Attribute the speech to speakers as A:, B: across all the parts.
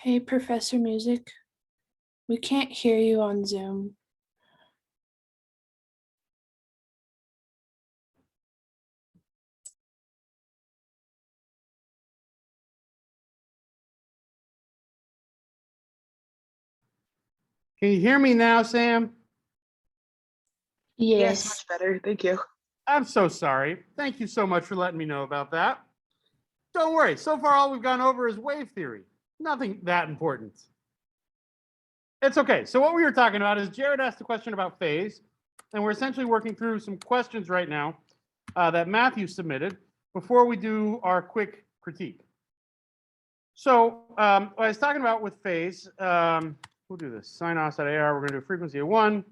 A: Hey, Professor Music. We can't hear you on Zoom.
B: Can you hear me now, Sam?
C: Yes,
A: Yes.
C: much better. Thank you.
B: I'm so sorry. Thank you so much for letting me know about that. Don't worry. So far, all we've gone over is wave theory. Nothing that important. It's okay. So what we were talking about is Jared asked a question about phase, and we're essentially working through some questions right now that Matthew submitted before we do our quick critique. So what I was talking about with phase, we'll do this. Sin os.ar, we're going to do a frequency of 1.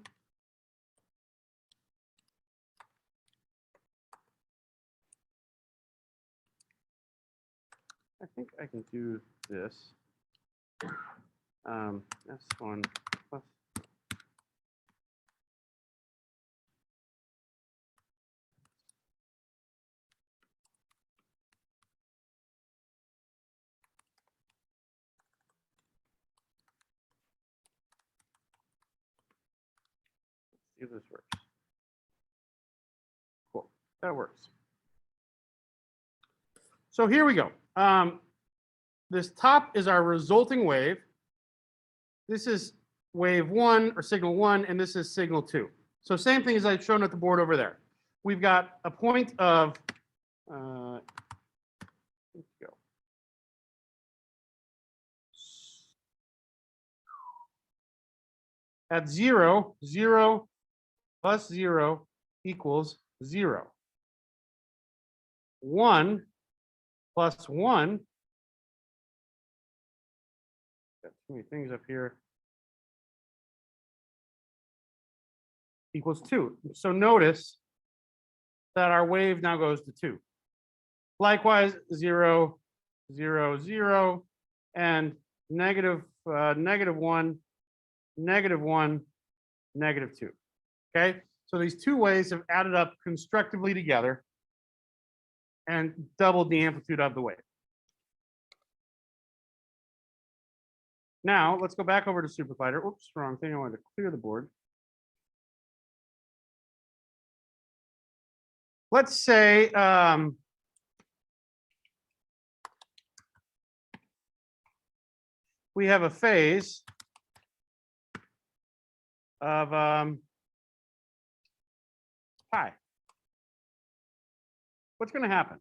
B: I think I can do this. S1 plus. See if this works. Cool, that works. So here we go. This top is our resulting wave. This is wave 1 or signal 1, and this is signal 2. So same thing as I've shown at the board over there. We've got a point of, let's go. At 0, 0 plus 0 equals 0. 1 plus 1. Got too many things up here. Equals 2. So notice that our wave now goes to 2. Likewise, 0, 0, 0, and negative 1, negative 1, negative 2. Okay, so these two waves have added up constructively together and doubled the amplitude of the wave. Now let's go back over to SuperCollider. Oops, wrong thing. I wanted to clear the board. Let's say we have a phase of pi. What's going to happen?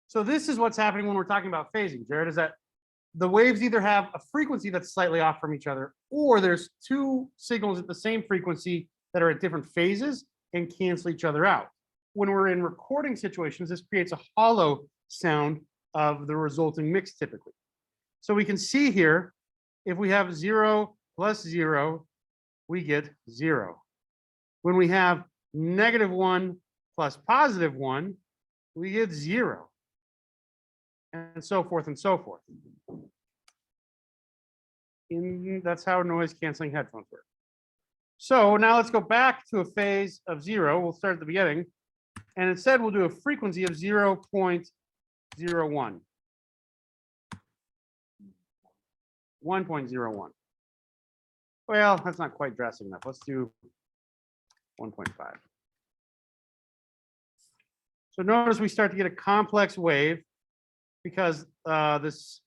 B: So this is what's happening when we're talking about phasing, Jared, is that the waves either have a frequency that's slightly off from each other, or there's two signals at the same frequency that are at different phases and cancel each other out. When we're in recording situations, this creates a hollow sound of the resulting mix typically. So we can see here, if we have 0 plus 0, we get 0. When we have negative 1 plus positive 1, we get 0. And so forth and so forth. That's how noise canceling headphones work. So now let's go back to a phase of 0. We'll start at the beginning. And instead, we'll do a frequency of 0.01. 1.01. Well, that's not quite drastic enough. Let's do 1.5. So notice we start to get a complex wave because this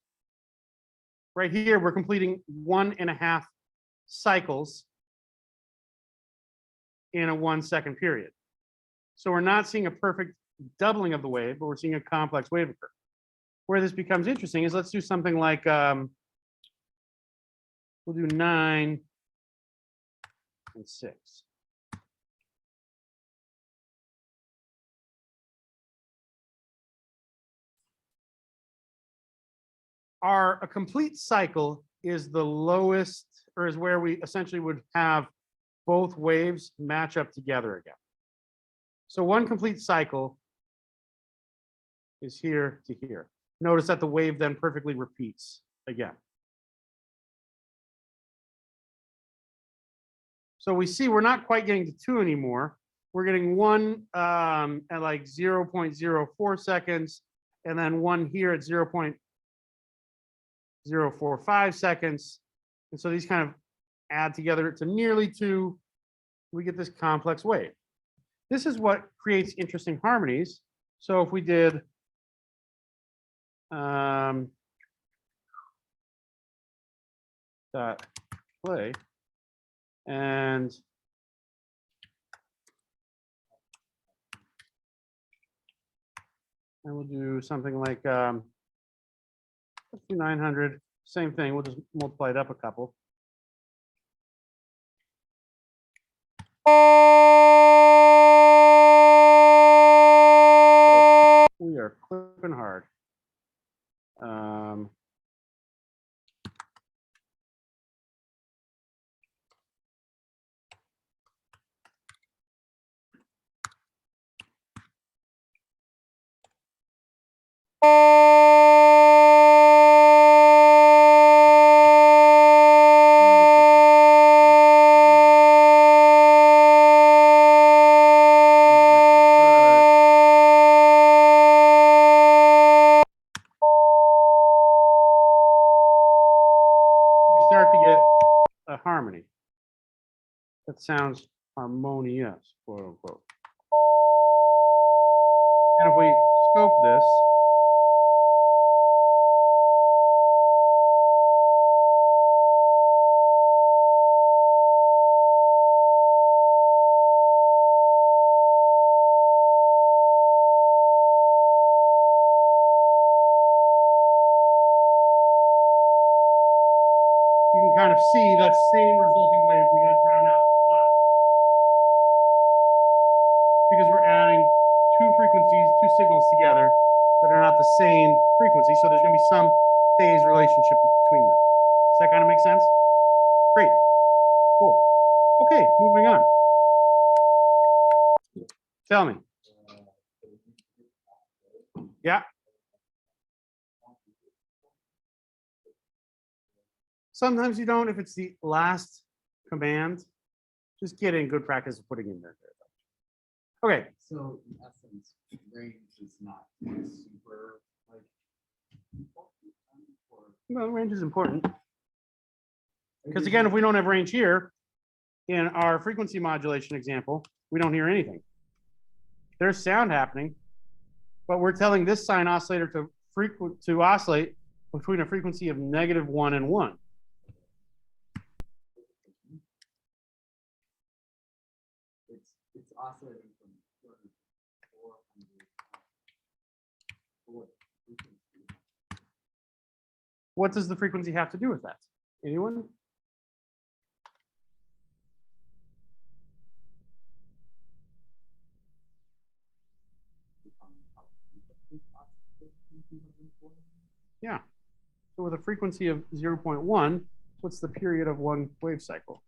B: right here, we're completing 1.5 cycles in a 1 second period. So we're not seeing a perfect doubling of the wave, but we're seeing a complex wave occur. Where this becomes interesting is let's do something like, we'll do 9 and 6. A complete cycle is the lowest, or is where we essentially would have both waves match up together again. So one complete cycle is here to here. Notice that the wave then perfectly repeats again. So we see we're not quite getting to 2 anymore. we're getting one at like 0.04 seconds, and then one here at 0.045 seconds. And so these kind of add together to nearly 2. We get this complex wave. This is what creates interesting harmonies. So if we did dot play, and we'll do something like 900, same thing. We'll just multiply it up a couple. We are clipping hard. Start to get a harmony that sounds harmonious, quote unquote. And if we scope this, you can kind of see that same resulting wave. We got to drown out flat because we're adding two frequencies, two signals together that are not the same frequency. So there's going to be some phase relationship between them. Does that kind of make sense? Great. Cool. Okay, moving on. Tell me. Yeah. Sometimes you don't if it's the last command. Just get in good practice of putting in there. Okay.
C: So in essence, range is not super like important.
B: Well, range is important. Because again, if we don't have range here, in our frequency modulation example, we don't hear anything. There's sound happening, but we're telling this sine oscillator to oscillate between a frequency of -1 and 1.
C: It's oscillating from 400.
B: What does the frequency have to do with that? Anyone? Yeah. So with a frequency of 0.1, what's the period of one wave cycle?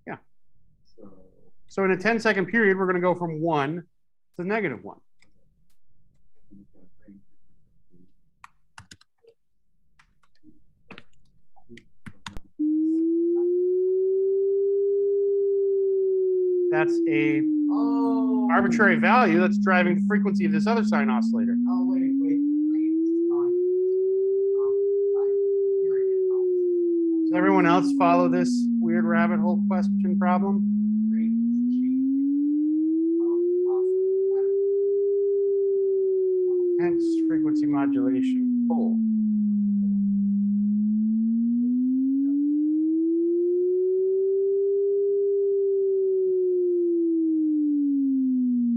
B: Yeah. So in a 10-second period, we're going to go from 1 to -1. That's a arbitrary value that's driving the frequency of this other sine oscillator.
C: Oh, wait.
B: Does everyone else follow this weird rabbit hole question problem? Hence frequency modulation. Cool.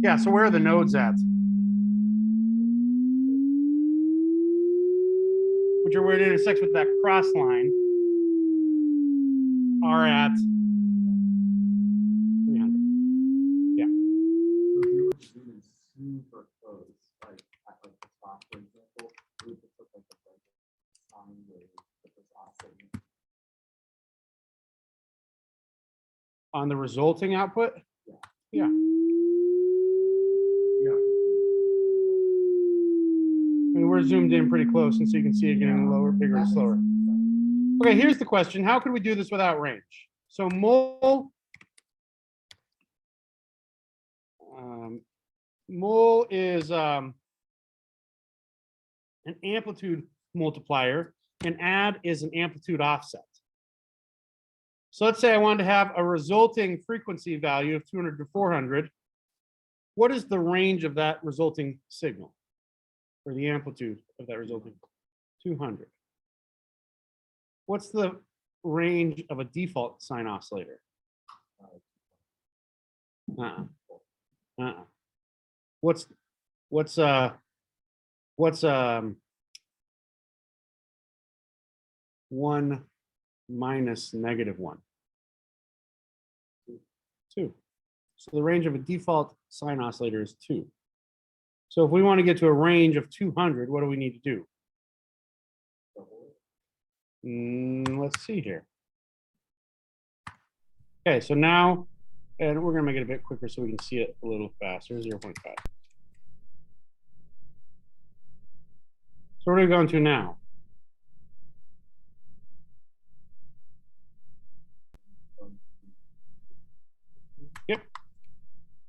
B: Yeah, so where are the nodes at? Which are where it intersects with that cross line are at 300. Yeah.
C: So if you were zooming super close, like at like the top, for example, we would put like a sine wave that was oscillating.
B: On the resulting output? Yeah. I mean, we're zoomed in pretty close, and so you can see it getting lower, bigger, and slower. Okay, here's the question. How could we do this without range? So mole Mul is an amplitude multiplier, and add is an amplitude offset. So let's say I wanted to have a resulting frequency value of 200 to 400. What is the range of that resulting signal, or the amplitude of that resulting 200? What's the range of a default sine oscillator? What's 1 minus -1? 2. So the range of a default sine oscillator is 2. So if we want to get to a range of 200, what do we need to do? Let's see here. Okay, so now, and we're going to make it a bit quicker so we can see it a little faster, 0.5. So what are we going to now? Yep.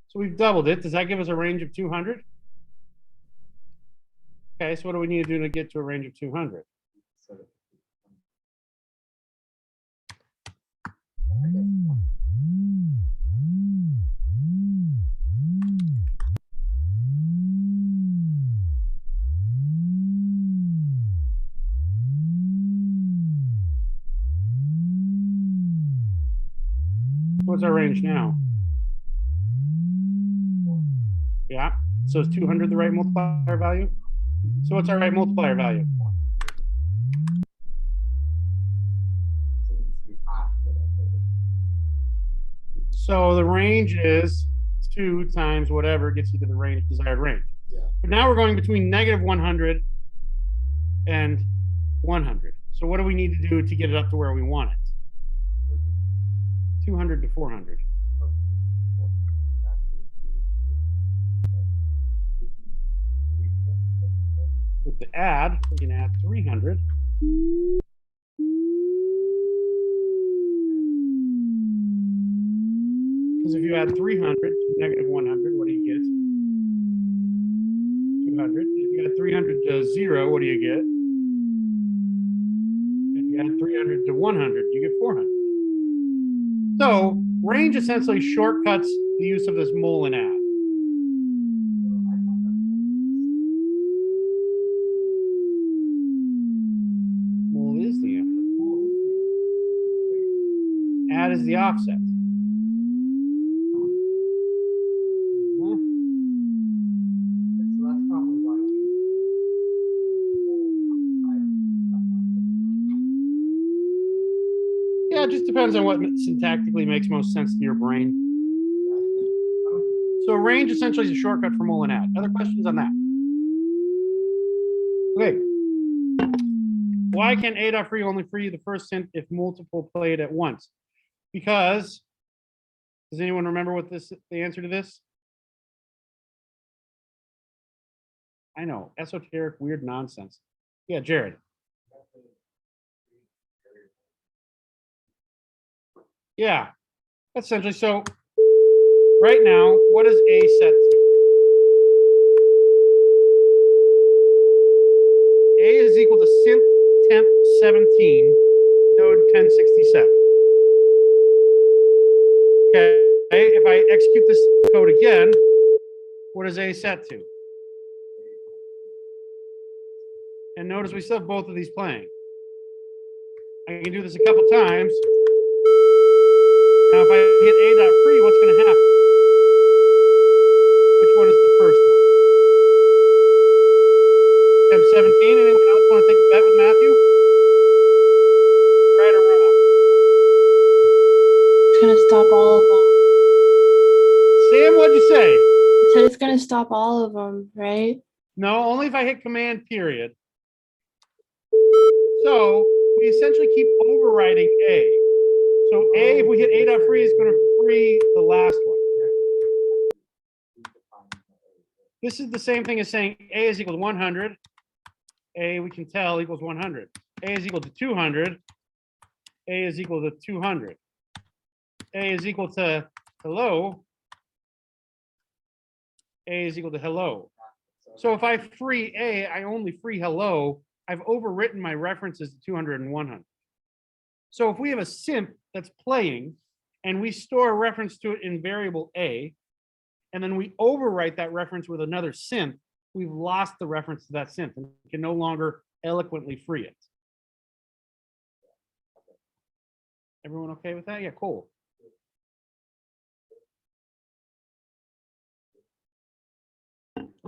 B: So we've doubled it. Does that give us a range of 200? Okay, so what do we need to do to get to a range of 200? What's our range now? Yeah, so is 200 the right multiplier value? So what's our right multiplier value? So the range is 2 times whatever gets you to the range, desired range.
C: Yeah.
B: But now we're going between -100 and 100. So what do we need to do to get it up to where we want it? 200 to 400. With the add, we can add 300. Because if you add 300 to -100, what do you get? 200. If you add 300 to 0, what do you get? If you add 300 to 100, you get 400. So range essentially shortcuts the use of this mul and add. Mul is the input. Add is the offset. Yeah, it just depends on what syntactically makes most sense to your brain. So range essentially is a shortcut for mul and add. Other questions on that? Okay. Why can A.free only free the first synth if multiple played at once? Because, does anyone remember what the answer to this? I know, esoteric, weird nonsense. Yeah, Jared. Yeah, essentially. So right now, what is A set to? A is equal to synth temp 17, node 1067. Okay, if I execute this code again, what is A set to? And notice we still have both of these playing. I can do this a couple times. Now, if I hit A.free, what's going to happen? Which one is the first one? Temp 17. Anyone else want to take a bet with Matthew? Right or wrong?
A: It's gonna stop all of them.
B: Sam, what'd you say?
A: I said it's gonna stop all of them, right?
B: No, only if I hit command period. So we essentially keep overriding A. So A, if we hit A.free, is going to free the last one. This is the same thing as saying A is equal to 100. A, we can tell, equals 100. A is equal to 200. A is equal to 200. A is equal to, hello, A is equal to hello. So if I free A, I only free hello. I've overwritten my references to 200 and 100. So if we have a synth that's playing and we store a reference to it in variable A, and then we overwrite that reference with another synth, we've lost the reference to that synth and we can no longer eloquently free it. Everyone okay with that? Yeah, cool.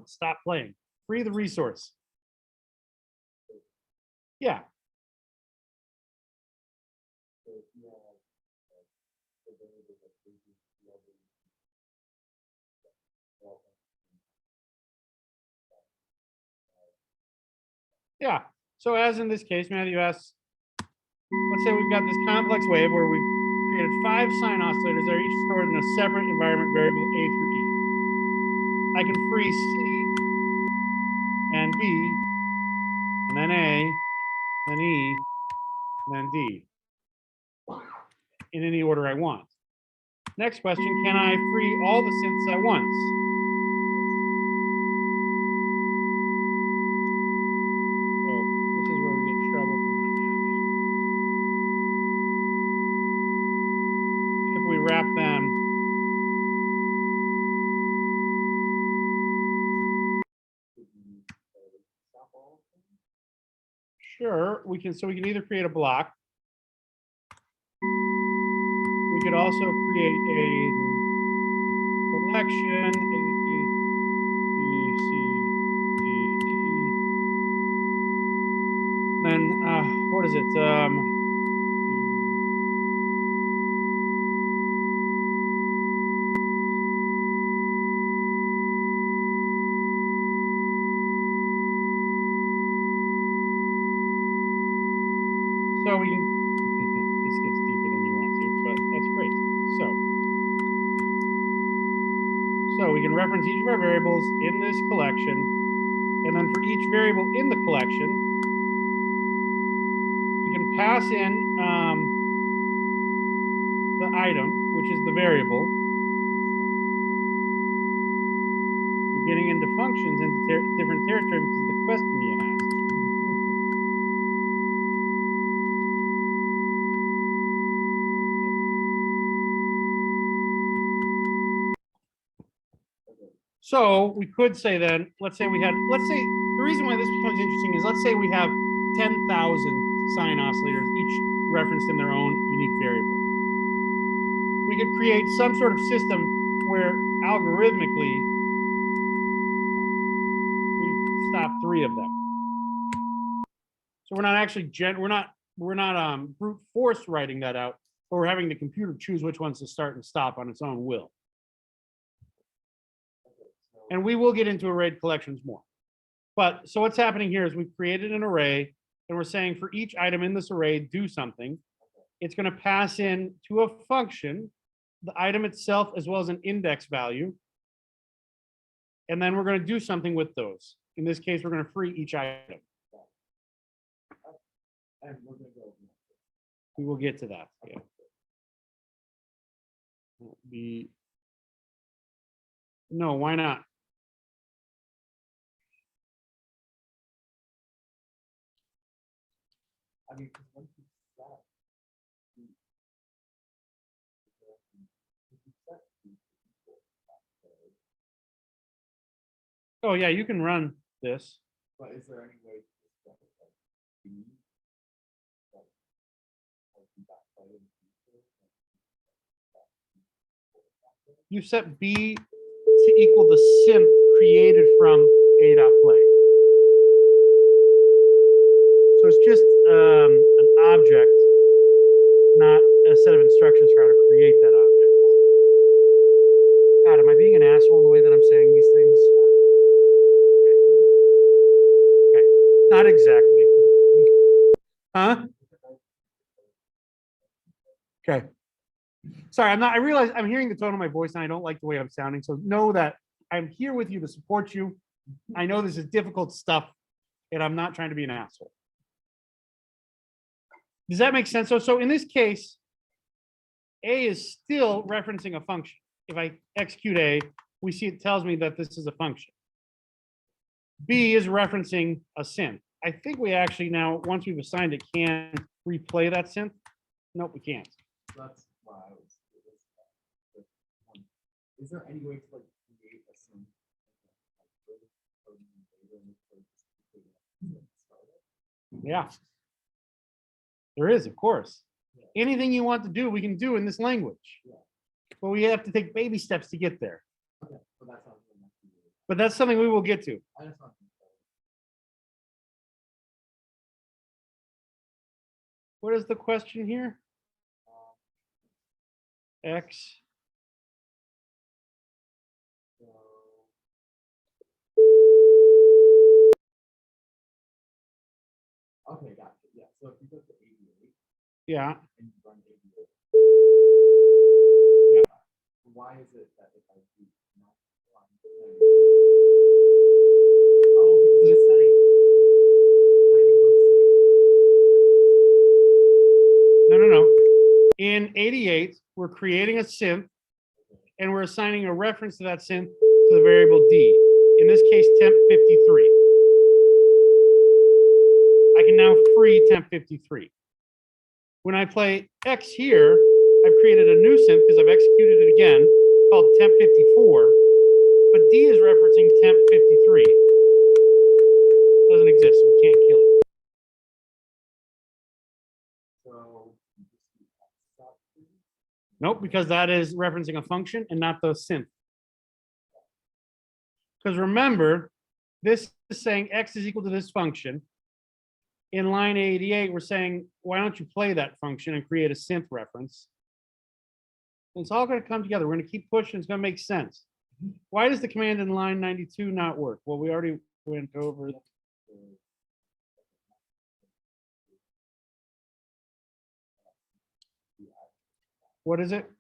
B: Stop playing. Free the resource. Yeah. Yeah. So as in this case, Matthew asks, let's say we've got this complex wave where we've created 5 sine oscillators that are each stored in a separate environment variable A through E. I can free C and B, and then A, then E, and then D in any order I want. Next question, can I free all the synths at once? Oh, this is where we get in trouble for not having. If we wrap them. Sure, we can. So we can either create a block. We could also create a collection, A, B, C, D, E. Then what is it? So we can. This gets deeper than you want to, but that's great. So we can reference each of our variables in this collection, and then for each variable in the collection, we can pass in the item, which is the variable. You're getting into functions into different territory because of the question you asked. So we could say then, let's say the reason why this becomes interesting is let's say we have 10,000 sine oscillators, each referenced in their own unique variable. We could create some sort of system where algorithmically we've stopped 3 of them. So we're not actually we're not brute force writing that out, but we're having the computer choose which ones to start and stop on its own will. And we will get into arrayed collections more. But so what's happening here is we've created an array and we're saying for each item in this array, do something. It's going to pass in to a function, the item itself, as well as an index value. And then we're going to do something with those. In this case, we're going to free each item. We will get to that. Yeah. No, why not?
C: I mean, once you set
B: Oh yeah, you can run this.
C: but is there any way to set it like B?
B: You set B to equal the synth created from A.play. So it's just an object, not a set of instructions for how to create that object. God, am I being an asshole in the way that I'm saying these things? Okay, not exactly. Huh? Okay. Sorry, I realize I'm hearing the tone of my voice and I don't like the way I'm sounding. So know that I'm here with you to support you. I know this is difficult stuff and I'm not trying to be an asshole. Does that make sense? So in this case, A is still referencing a function. If I execute A, we see it tells me that this is a function. B is referencing a synth. I think we actually now, once we've assigned it, can replay that synth. Nope, we can't.
C: That's why I was. Is there any way to like create a synth?
B: Yeah. There is, of course. Anything you want to do, we can do in this language.
C: Yeah.
B: But we have to take baby steps to get there.
C: Okay, so that's not.
B: But that's something we will get to.
C: I just want to.
B: What is the question here? X.
C: Okay, gotcha. Yeah. So if you go to 88
B: Yeah.
C: and you run 88,
B: Yeah.
C: why is it that if I do not run, oh, because it's setting.
B: No. In 88, we're creating a synth and we're assigning a reference to that synth to the variable D. In this case, temp 53. I can now free temp 53. When I play X here, I've created a new synth because I've executed it again called temp 54, but D is referencing temp 53. Doesn't exist, so we can't kill it.
C: So
B: Nope, because that is referencing a function and not the synth. Because remember, this is saying X is equal to this function. In line 88, we're saying, why don't you play that function and create a synth reference? And it's all going to come together. We're going to keep pushing. It's going to make sense. Why does the command in line 92 not work? Well, we already went over. What is it?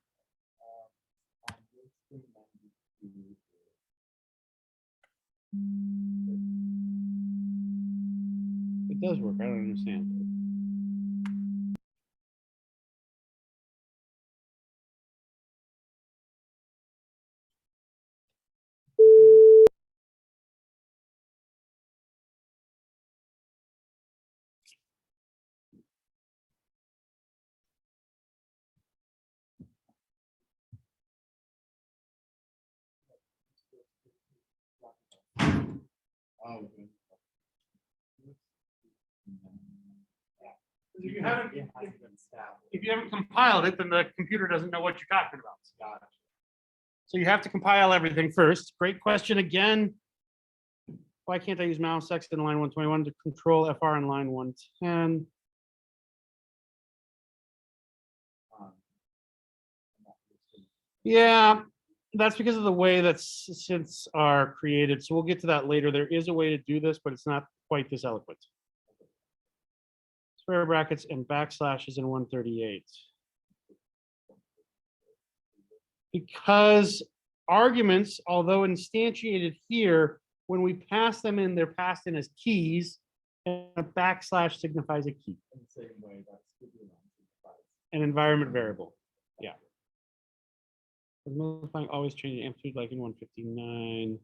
B: It does work. I don't understand.
C: oh, okay.
B: If you haven't,
C: It hasn't been established.
B: if you haven't compiled it, then the computer doesn't know what you're talking about.
C: Gotcha.
B: So you have to compile everything first. Great question again. Why can't I use mouse X in line 121 to control FR in line 110? Yeah, that's because of the way that synths are created. So we'll get to that later. There is a way to do this, but it's not quite this eloquent. Square brackets and backslashes in 138. Because arguments, although instantiated here, when we pass them in, they're passed in as keys, and a backslash signifies a key.
C: In the same way, that's
B: An environment variable. Yeah. Modifying always changing amplitude like in 159.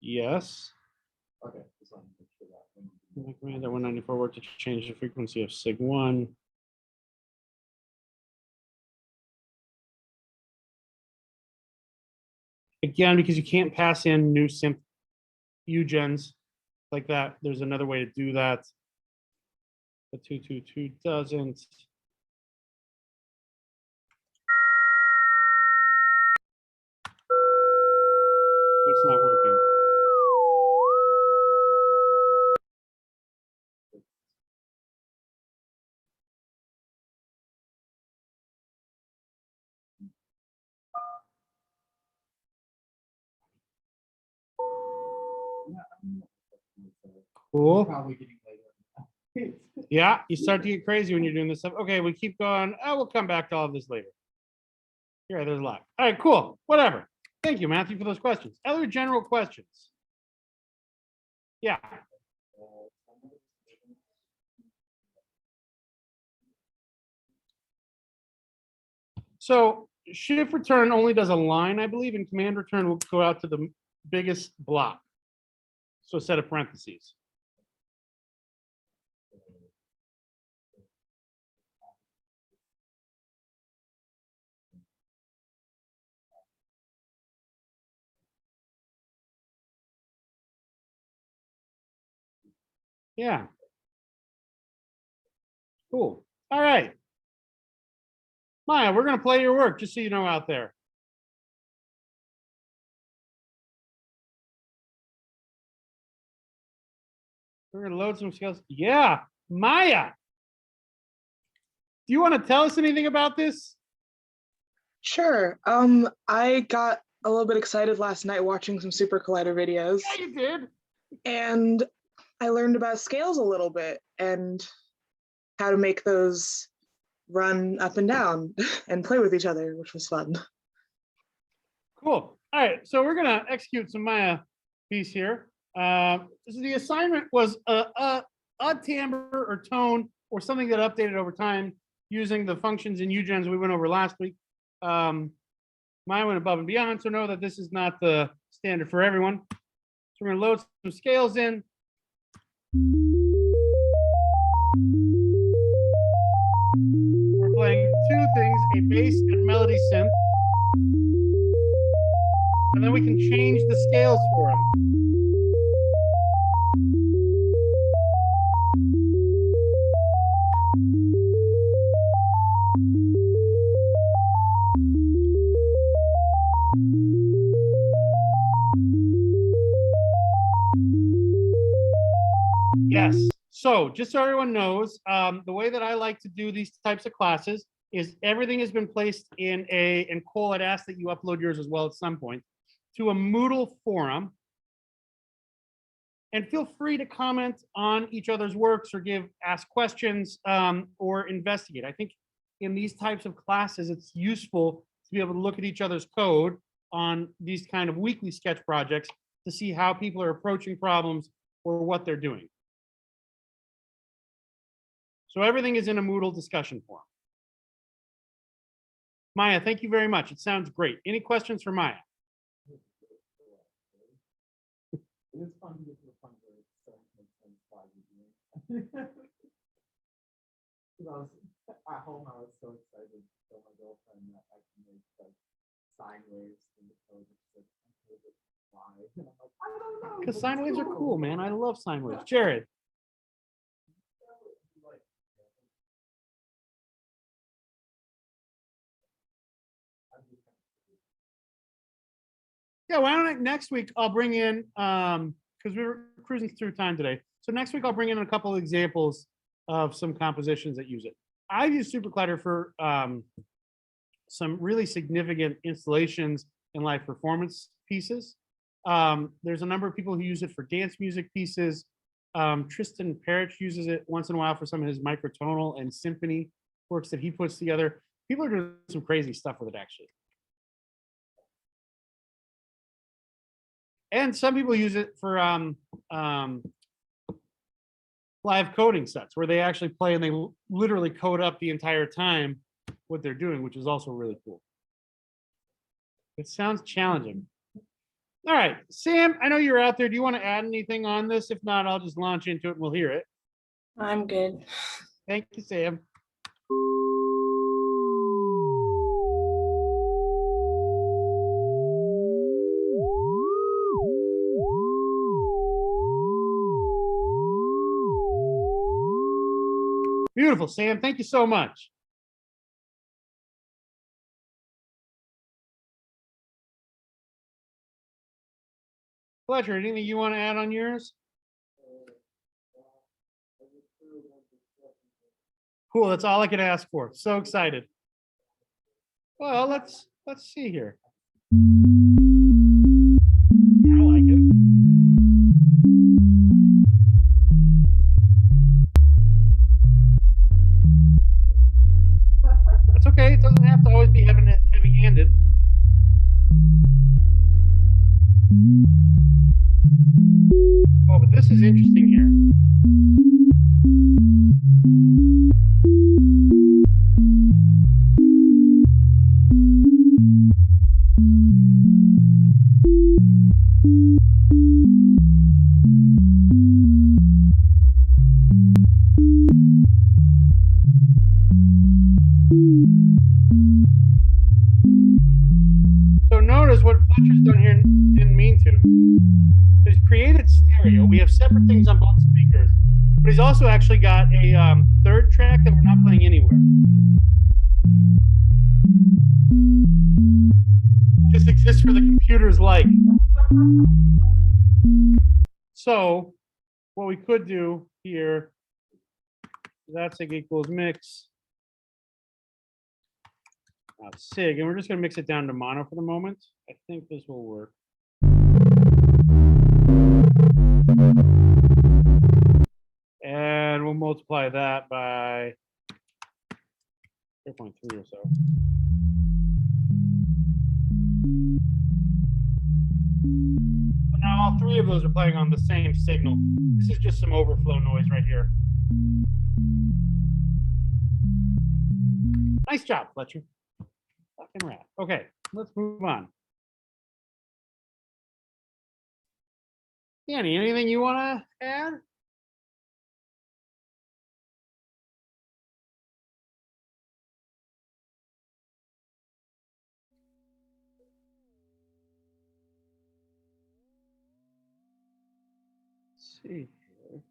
B: Yes.
C: okay. Just want to make sure that when
B: My command at 194 work to change the frequency of sig1. Again, because you can't pass in new synth ugens like that. There's another way to do that. The 222 doesn't. What's not working? Cool.
C: probably getting later.
B: Yeah, you start to get crazy when you're doing this stuff. Okay, we keep going. Oh, we'll come back to all of this later. Here, there's a lot. All right, cool. Whatever. Thank you, Matthew, for those questions. Other general questions? Yeah. So shift return only does a line, I believe, and command return will go out to the biggest block. So a set of parentheses. Yeah. Cool. All right. Maya, we're going to play your work, just so you know out there. We're going to load some skills. Yeah. Maya, do you want to tell us anything about this?
D: Sure. I got a little bit excited last night watching some Super Collider videos,
B: Yeah, you did.
D: and I learned about scales a little bit and how to make those run up and down and play with each other, which was fun.
B: Cool. All right. So we're going to execute some Maya piece here. So the assignment was a timbre or tone or something that updated over time using the functions in UGens we went over last week. Maya went above and beyond, so know that this is not the standard for everyone. So we're going to load some scales in. We're playing two things, a bass and melody synth. And then we can change the scales for them. Yes. So just so everyone knows, the way that I like to do these types of classes is everything has been placed in and Cole, I'd ask that you upload yours as well at some point, to a Moodle forum. And feel free to comment on each other's works or ask questions or investigate. I think in these types of classes, it's useful to be able to look at each other's code on these kind of weekly sketch projects to see how people are approaching problems or what they're doing. So everything is in a Moodle discussion forum. Maya, thank you very much. It sounds great. Any questions for Maya?
C: It is fun to get to the point where it's starting to make sense why we're doing it. 'Cause I was at home, I was so excited to show my girlfriend that I can make like sine waves in the code. It's like, why? And I'm like, I don't know.
B: Because
C: but
B: sine
C: it's
B: waves are cool, man. I love sine waves. Jared. Yeah, why don't next week I'll bring in, because we were cruising through time today. So next week I'll bring in a couple of examples of some compositions that use it. I've used Super Collider for some really significant installations and live performance pieces. There's a number of people who use it for dance music pieces. Tristan Parrish uses it once in a while for some of his microtonal and symphony works that he puts together. People are doing some crazy stuff with it, actually. And some people use it for live coding sets where they actually play and they literally code up the entire time what they're doing, which is also really cool. It sounds challenging. All right, Sam, I know you're out there. Do you want to add anything on this? If not, I'll just launch into it and we'll hear it.
A: I'm good.
B: Thank you, Sam. Beautiful, Sam. Thank you so much. Fletcher, anything you want to add on yours? Cool, that's all I could ask for. So excited. Well, let's see here. I like it. That's okay. It doesn't have to always be heavy-handed. Oh, but this is interesting here. also actually got a third track that we're not playing anywhere. It just exists for the computer's like. So what we could do here, that's sig equals mix sig, and we're just going to mix it down to mono for the moment. I think this will work. And we'll multiply that by 0.3 or so. So now all three of those are playing on the same signal. This is just some overflow noise right here. Nice job, Fletcher. Fucking rat. Okay, let's move on. Danny, anything you want to add? Let's see here.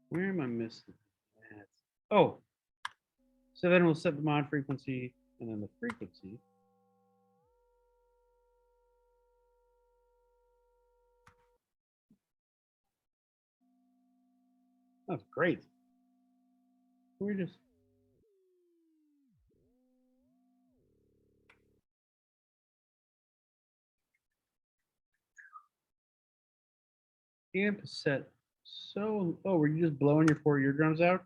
B: Where am I missing that? Oh, so then we'll set the mod frequency and then the frequency. That's great. We're just amp set. So, oh, were you just blowing your 4 eardrums out?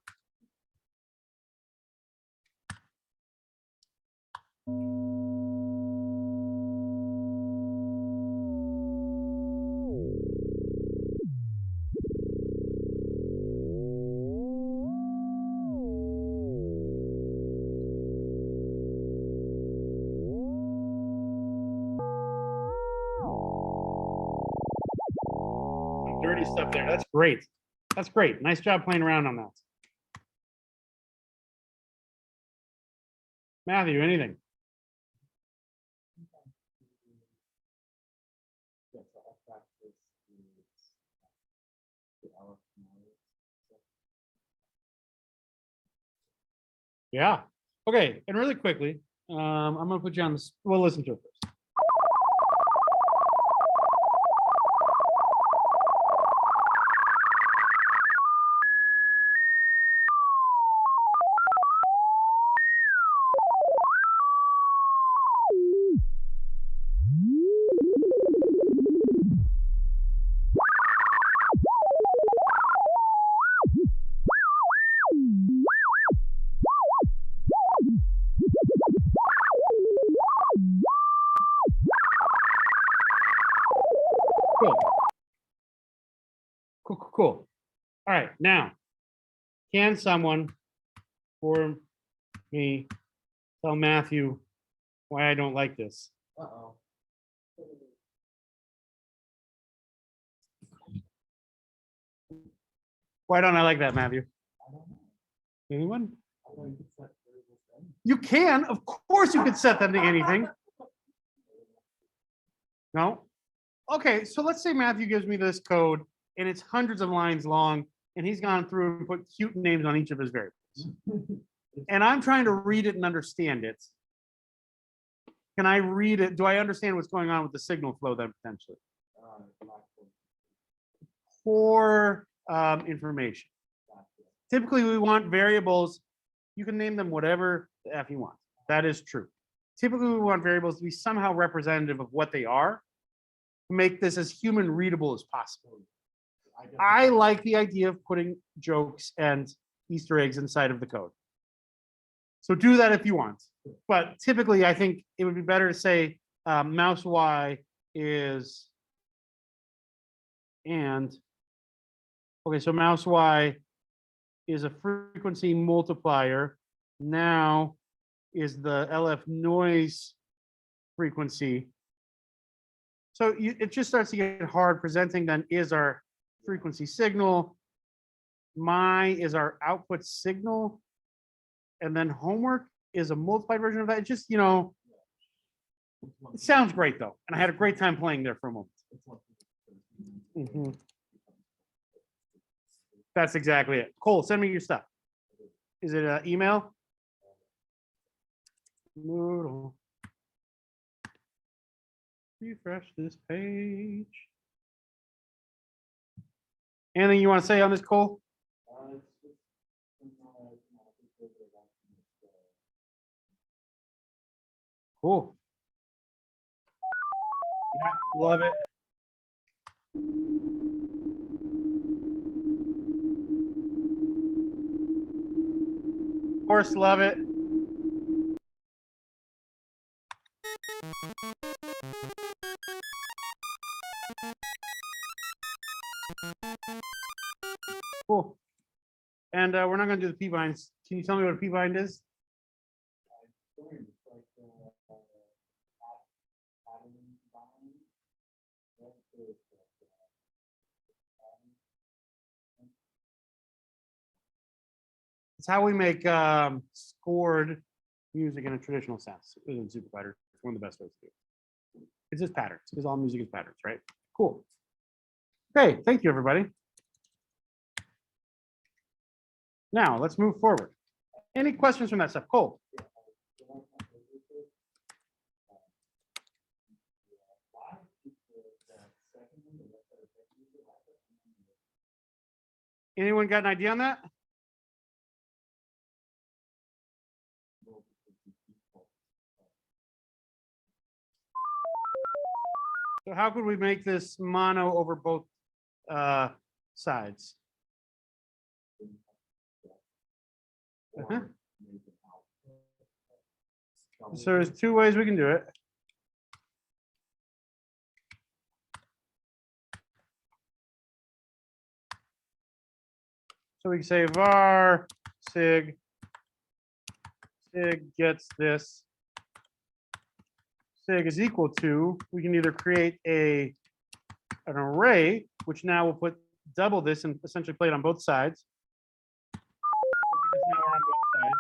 B: Some dirty stuff there. That's great. That's great. Nice job playing around on that. Matthew, anything?
C: Yeah, so I'll practice the LF noise.
B: Yeah. Okay. And really quickly, I'm going to put you on this. We'll listen to it first. Cool. Cool. All right. Now, can someone for me tell Matthew why I don't like this?
C: Uh-oh.
B: Why don't I like that, Matthew?
C: I don't know.
B: Anyone?
C: I thought you could set variables to anything.
B: You can. Of course you could set them to anything. No? Okay, so let's say Matthew gives me this code and it's hundreds of lines long and he's gone through and put cute names on each of his variables. And I'm trying to read it and understand it. Can I read it? Do I understand what's going on with the signal flow then potentially? Poor information. Typically we want variables. You can name them whatever the F you want. That is true. Typically we want variables to be somehow representative of what they are, to make this as human readable as possible. I like the idea of putting jokes and Easter eggs inside of the code. So do that if you want. But typically, I think it would be better to say mouse Y is and. Okay, so mouse Y is a frequency multiplier. Now is the LF noise frequency. So it just starts to get hard. Presenting then is our frequency signal. My is our output signal. And then homework is a multiplied version of that. It just, it sounds great though. And I had a great time playing there for a moment. Mhm. That's exactly it. Cole, send me your stuff. Is it an email? Moodle. Refresh this page. Anything you want to say on this, Cole? Cool. Yeah, love it. Of course, love it. Cool. And we're not going to do the p-binds. Can you tell me what a p-bind is? It's how we make scored music in a traditional sense. In Superfighter, it's one of the best ways to do it. It's just patterns, because all music is patterns, right? Cool. Okay, thank you, everybody. Now, let's move forward. Any questions from that stuff? Cole? Anyone got an idea on that? So how could we make this mono over both sides? Uh-huh. So there's two ways we can do it. So we can say var sig gets this. Sig is equal to, we can either create an array, which now will put double this and essentially play it on both sides. Now we're on both sides.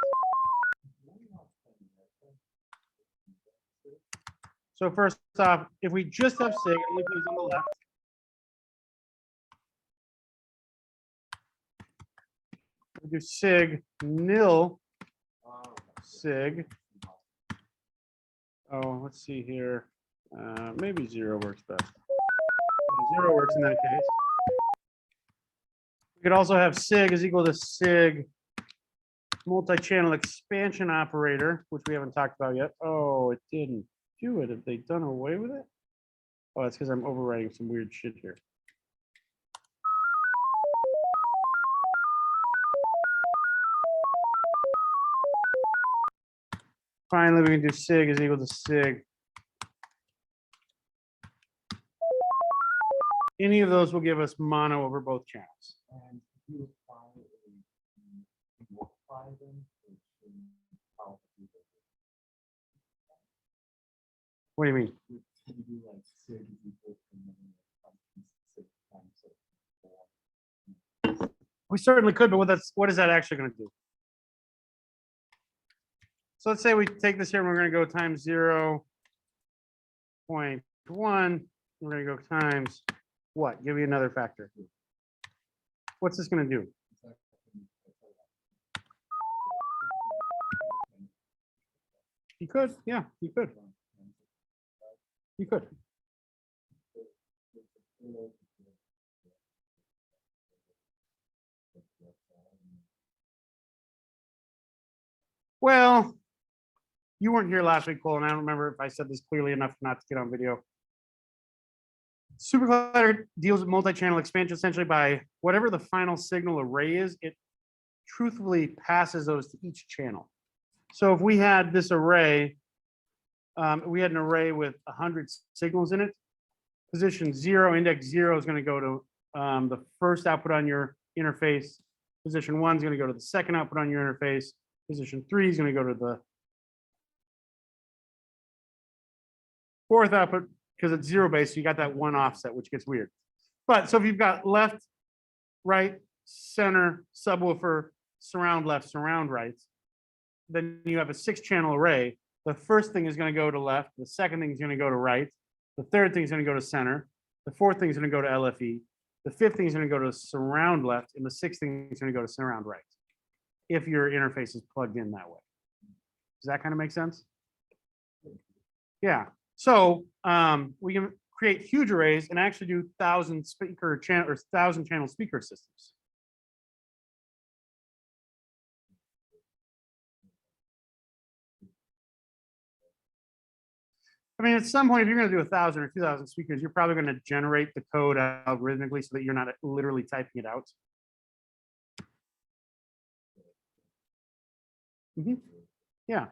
B: So first off, if we just have sig, it only plays on the left. We do sig nil sig. Oh, let's see here. Maybe 0 works best. 0 works in that case. We could also have sig is equal to sig multi-channel expansion operator, which we haven't talked about yet. Oh, it didn't do it. Have they done away with it? Oh, that's because I'm overwriting some weird shit here. Finally, we can do sig is equal to sig. Any of those will give us mono over both channels.
C: And if you apply a multiply them, it should help you.
B: What do you mean?
C: You do like sig is equal to minimum of 6 times 4.
B: We certainly could, but what is that actually going to do? So let's say we take this here and we're going to go times 0.1. We're going to go times what? Give me another factor. What's this going to do? You could, yeah, you could. You could. Well, you weren't here last week, Cole, and I don't remember if I said this clearly enough not to get on video. Supercollider deals with multi-channel expansion essentially by whatever the final signal array is, it truthfully passes those to each channel. So if we had this array, we had an array with 100 signals in it, position 0, index 0 is going to go to the first output on your interface. Position 1 is going to go to the second output on your interface. Position 3 is going to go to the fourth output because it's 0 based. So you got that one offset, which gets weird. But so if you've got left, right, center, subwoofer, surround left, surround right, then you have a 6-channel array. The first thing is going to go to left. The second thing is going to go to right. The third thing is going to go to center. The fourth thing is going to go to LFE. The fifth thing is going to go to surround left, and the sixth thing is going to go to surround right, if your interface is plugged in that way. Does that kind of make sense? Yeah. So we can create huge arrays and actually do 1,000 speaker channel or 1,000 channel speaker systems. I mean, at some point, if you're going to do 1,000 or 2,000 speakers, you're probably going to generate the code algorithmically so that you're not literally typing it out. Yeah.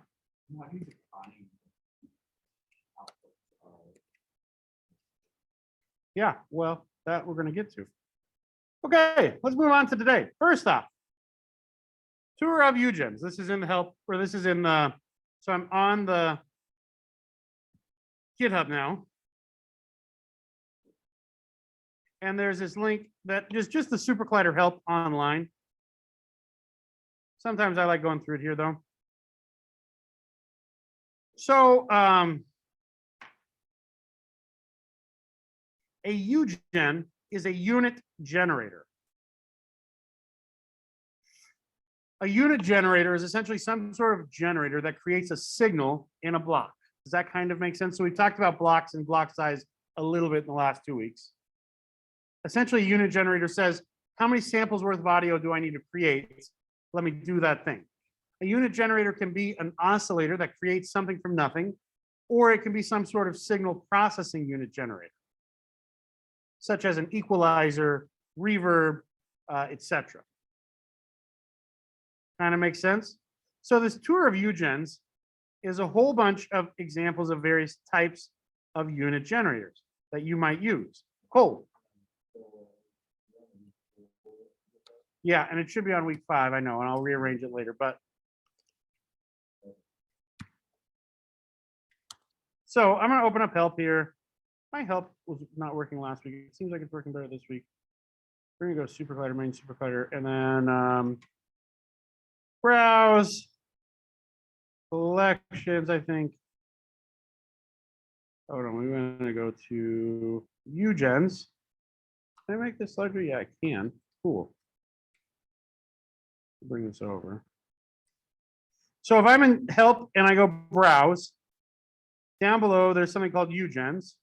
B: Yeah, well, that we're going to get to. Okay, let's move on to today. First off, tour of UGENs. This is in the help, or this is in the, so I'm on the GitHub now. And there's this link that just the SuperCollider help online. Sometimes I like going through it here though. So a UGen is a unit generator. A unit generator is essentially some sort of generator that creates a signal in a block. Does that kind of make sense? So we talked about blocks and block size a little bit in the last 2 weeks. Essentially, a unit generator says, how many samples worth of audio do I need to create? Let me do that thing. A unit generator can be an oscillator that creates something from nothing, or it can be some sort of signal processing unit generator, such as an equalizer, reverb, etc. Kind of makes sense? So this tour of UGENs is a whole bunch of examples of various types of unit generators that you might use. Cool. Yeah, and it should be on week 5, I know, and I'll rearrange it later, but. So I'm gonna open up help here. My help was not working last week. It seems like it's working better this week. We're gonna go SuperCollider, main SuperCollider, and then browse collections, I think. Hold on, we're gonna go to UGENs. Can I make this larger? Yeah, I can. Cool. Bring this over. So if I'm in help and I go browse, down below there's something called UGENs,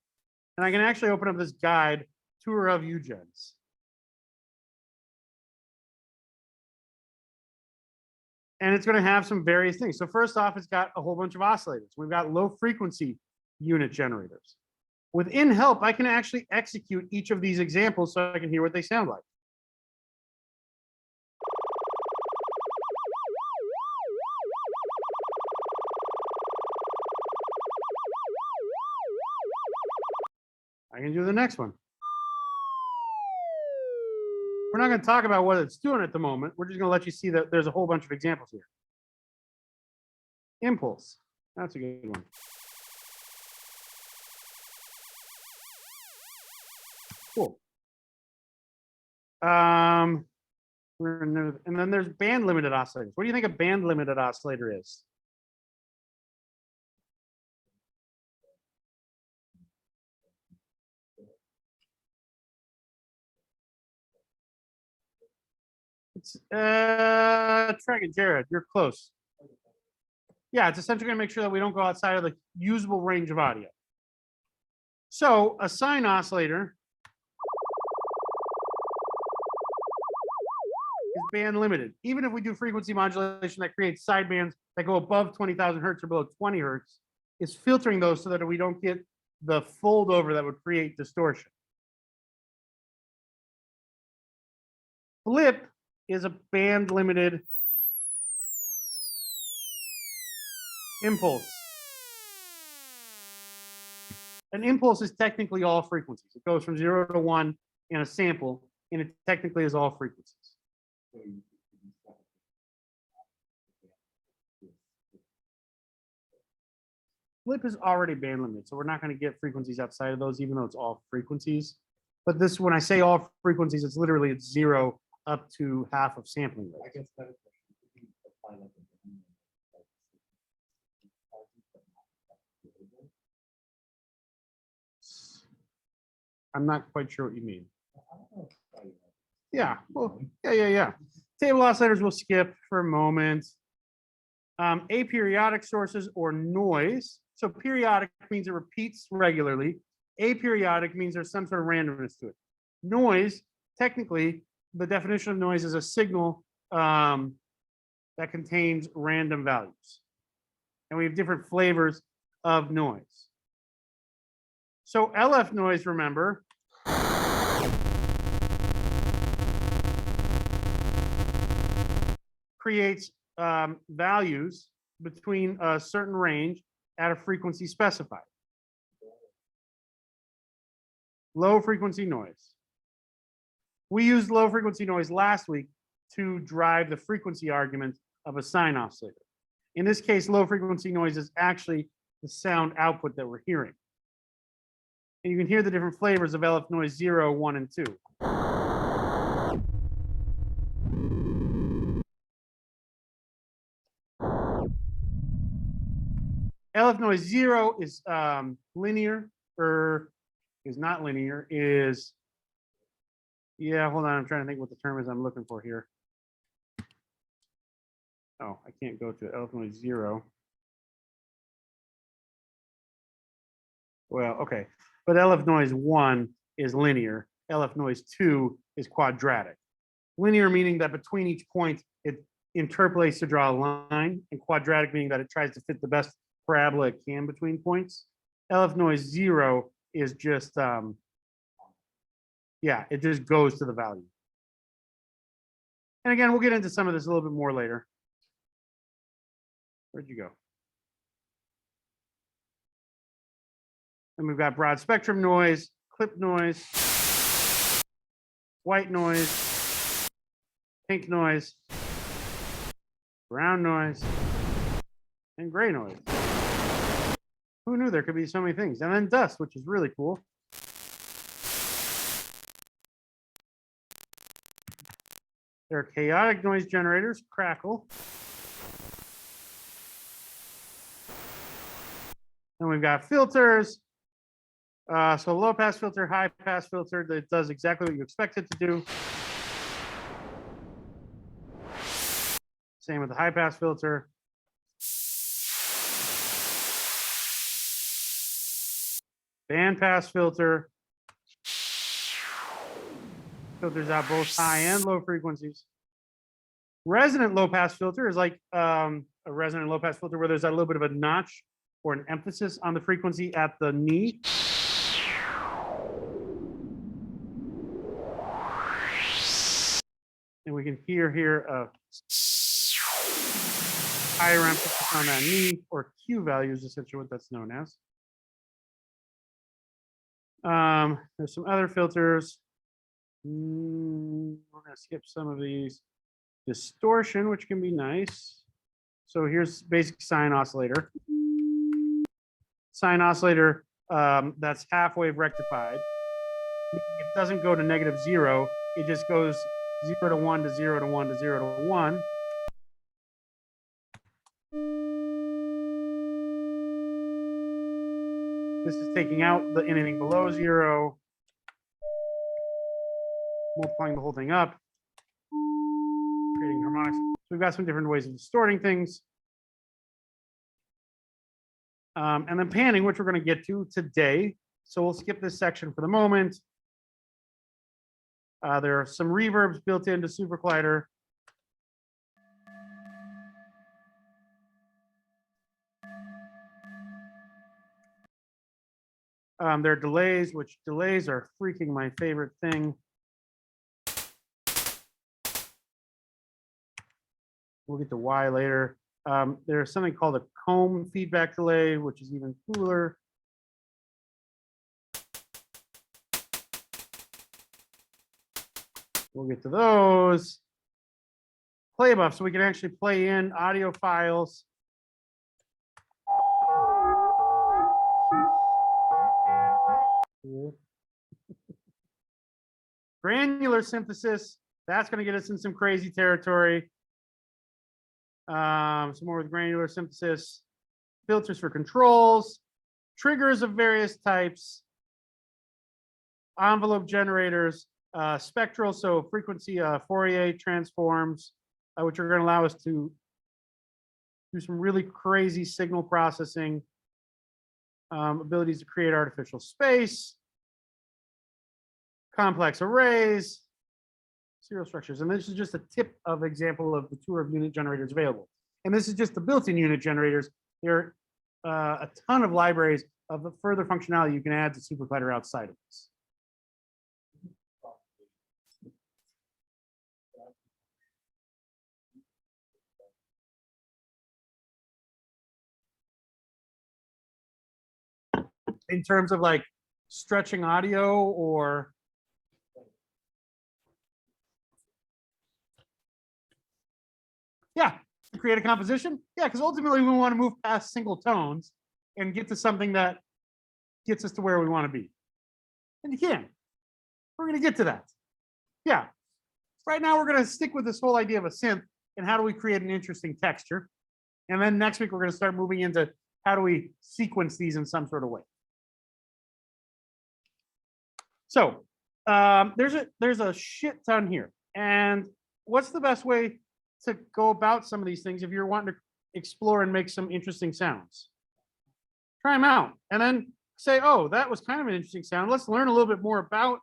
B: and I can actually open up this guide, tour of UGENs. And it's going to have some various things. So first off, it's got a whole bunch of oscillators. We've got low frequency unit generators. Within help, I can actually execute each of these examples so I can hear what they sound like. I can do the next one. We're not going to talk about what it's doing at the moment. We're just going to let you see that there's a whole bunch of examples here. Impulse. That's a good one. Cool. And then there's band limited oscillators. What do you think a band limited oscillator is? It's track it, Jared. You're close. Yeah, it's essentially going to make sure that we don't go outside of the usable range of audio. So a sine oscillator is band limited. Even if we do frequency modulation that creates sidebands that go above 20,000 hertz or below 20 hertz, it's filtering those so that we don't get the fold over that would create distortion. Flip is a band limited impulse. An impulse is technically all frequencies. It goes from 0 to 1 in a sample, and it technically is all frequencies. Flip is already band limited, so we're not going to get frequencies outside of those, even though it's all frequencies. But this, when I say all frequencies, it's literally it's 0 up to half of sampling rate.
C: I guess that is
B: I'm not quite sure what you mean. Yeah, well, yeah. Table oscillators we'll skip for a moment. Aperiodic sources or noise. So periodic means it repeats regularly. Aperiodic means there's some sort of randomness to it. Noise, technically, the definition of noise is a signal that contains random values. And we have different flavors of noise. So LF noise, remember, creates values between a certain range at a frequency specified. Low frequency noise. We used low frequency noise last week to drive the frequency argument of a sine oscillator. In this case, low frequency noise is actually the sound output that we're hearing. And you can hear the different flavors of LF noise 0, 1, and 2. LF noise 0 is linear, or is not linear, is, yeah, hold on, I'm trying to think what the term is I'm looking for here. Oh, I can't go to LF noise 0. Well, okay, but LF noise 1 is linear. LF noise 2 is quadratic. Linear meaning that between each point, it interpolates to draw a line, and quadratic meaning that it tries to fit the best parabola it can between points. LF noise 0 is just, yeah, it just goes to the value. And again, we'll get into some of this a little bit more later. Where'd you go? And we've got broad spectrum noise, clip noise, white noise, pink noise, brown noise, and gray noise. Who knew there could be so many things? And then dust, which is really cool. There are chaotic noise generators, crackle. And we've got filters. So low pass filter, high pass filter that does exactly what you expect it to do. Same with the high pass filter. Band pass filter. Filters out both high and low frequencies. Resonant low pass filter is like a resonant low pass filter where there's a little bit of a notch or an emphasis on the frequency at the knee. And we can hear here a higher emphasis on that knee, or Q value is essentially what that's known as. There's some other filters. We're going to skip some of these. Distortion, which can be nice. So here's basic sine oscillator. Sine oscillator that's half wave rectified. It doesn't go to -0. It just goes 0 to 1 to 0 to 1 to 0 to 1. This is taking out anything below 0, multiplying the whole thing up, creating harmonics. So we've got some different ways of distorting things. And then panning, which we're going to get to today. So we'll skip this section for the moment. There are some reverbs built into Super Collider. There are delays, which delays are freaking my favorite thing. We'll get to why later. There's something called a comb feedback delay, which is even cooler. We'll get to those. Play buff, so we can actually play in audio files. Cool. Granular synthesis, that's going to get us in some crazy territory. Some more with granular synthesis. Filters for controls, triggers of various types. envelope generators, spectral, so frequency Fourier transforms, which are going to allow us to do some really crazy signal processing, abilities to create artificial space, complex arrays, serial structures. And this is just a tip of example of the tour of unit generators available. And this is just the built-in unit generators. There are a ton of libraries of further functionality you can add to SuperCollider outside of this. In terms of like stretching audio or yeah, to create a composition. Yeah, because ultimately we want to move past single tones and get to something that gets us to where we want to be. And you can. We're going to get to that. Yeah. Right now we're going to stick with this whole idea of a synth and how do we create an interesting texture. And then next week we're going to start moving into how do we sequence these in some sort of way. So there's a shit ton here. And what's the best way to go about some of these things if you're wanting to explore and make some interesting sounds? Try them out and then say, oh, that was kind of an interesting sound. Let's learn a little bit more about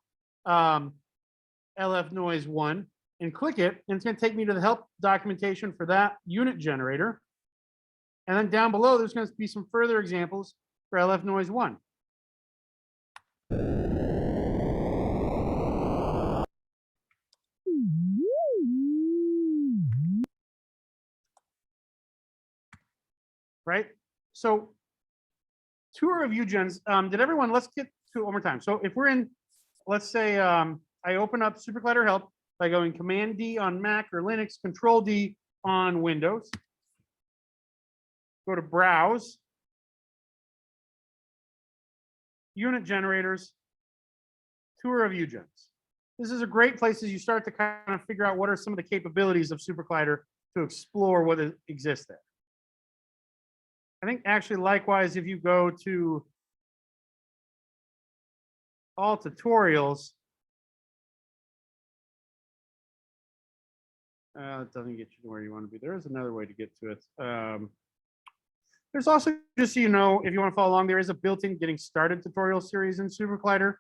B: LF Noise 1 and click it. And it's going to take me to the help documentation for that unit generator. And then down below, there's going to be some further examples for LF Noise 1. Right? So tour of UGens, did everyone, let's get to it one more time. So if we're in, let's say I open up SuperCollider help by going Command D on Mac or Linux, Control D on Windows. Go to Browse, Unit Generators, Tour of UGens. This is a great place as you start to kind of figure out what are some of the capabilities of SuperCollider to explore what exists there. I think actually likewise, if you go to all tutorials, it doesn't get you to where you want to be. There is another way to get to it. There's also, just so you know, if you want to follow along, there is a built-in getting started tutorial series in SuperCollider,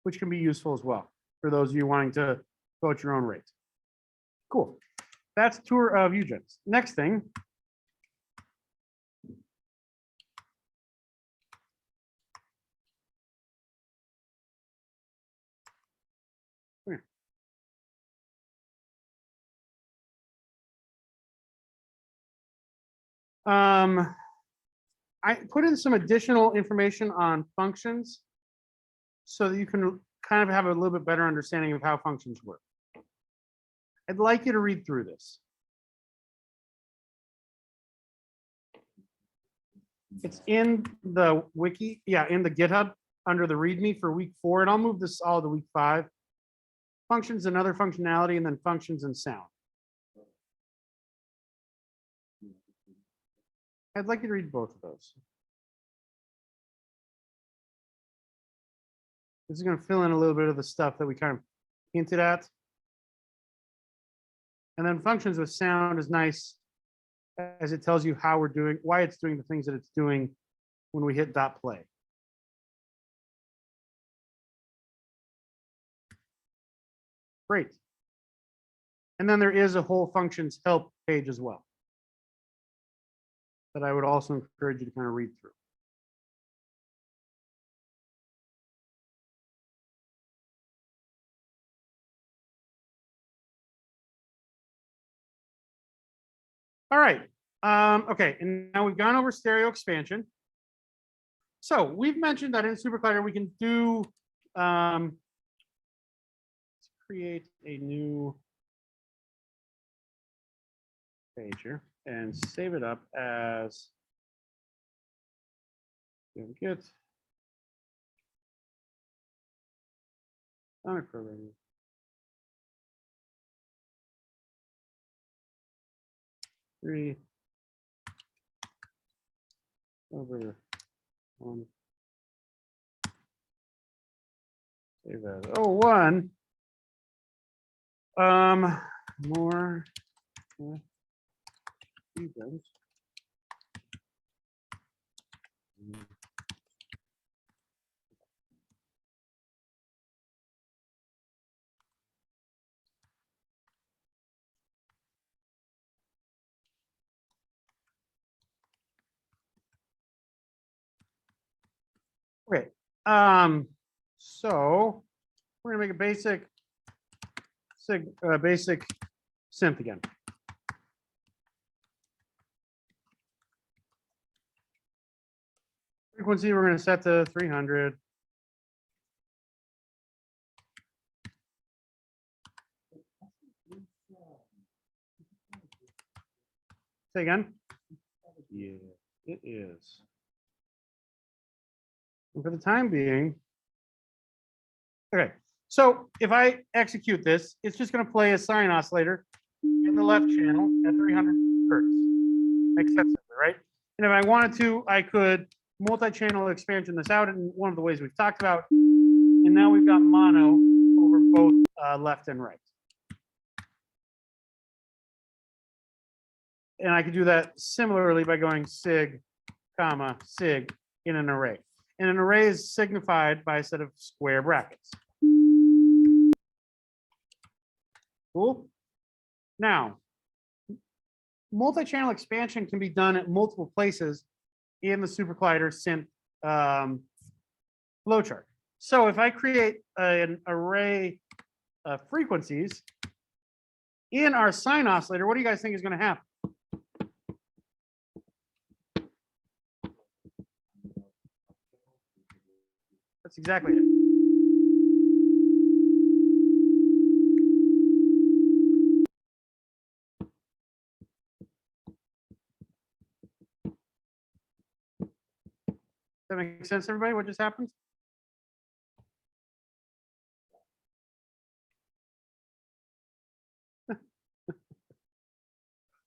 B: which can be useful as well for those of you wanting to go at your own rate. Cool. That's tour of UGens. Next thing. I put in some additional information on functions so that you can kind of have a little bit better understanding of how functions work. I'd like you to read through this. It's in the wiki, yeah, in the GitHub under the README for week 4, and I'll move this all to week 5. Functions and other functionality, and then functions and sound. I'd like you to read both of those. This is going to fill in a little bit of the stuff that we kind of hinted at. And then functions with sound is nice as it tells you how we're doing, why it's doing the things that it's doing when we hit .play. Great. And then there is a whole functions help page as well that I would also encourage you to kind of read through. All right. Okay, and now we've gone over stereo expansion. So we've mentioned that in SuperCollider we can do, let's create a new page here and save it up as Git sonic programming. Three over 1. Save as 01. More Reverbs. Okay. So we're gonna make a basic basic synth again. Frequency we're gonna set to 300. Say again. Yeah, it is. And for the time being, okay. So if I execute this, it's just going to play a sine oscillator in the left channel at 300 hertz. Makes sense, right? And if I wanted to, I could multi-channel expansion this out in one of the ways we've talked about. And now we've got mono over both left and right. And I could do that similarly by going sig, comma, sig in an array. And an array is signified by a set of square brackets. Cool. Now, multi-channel expansion can be done at multiple places in the SuperCollider synth flowchart. So if I create an array of frequencies in our sine oscillator, what do you guys think is going to happen? That's exactly it. Does that make sense, everybody? What just happened?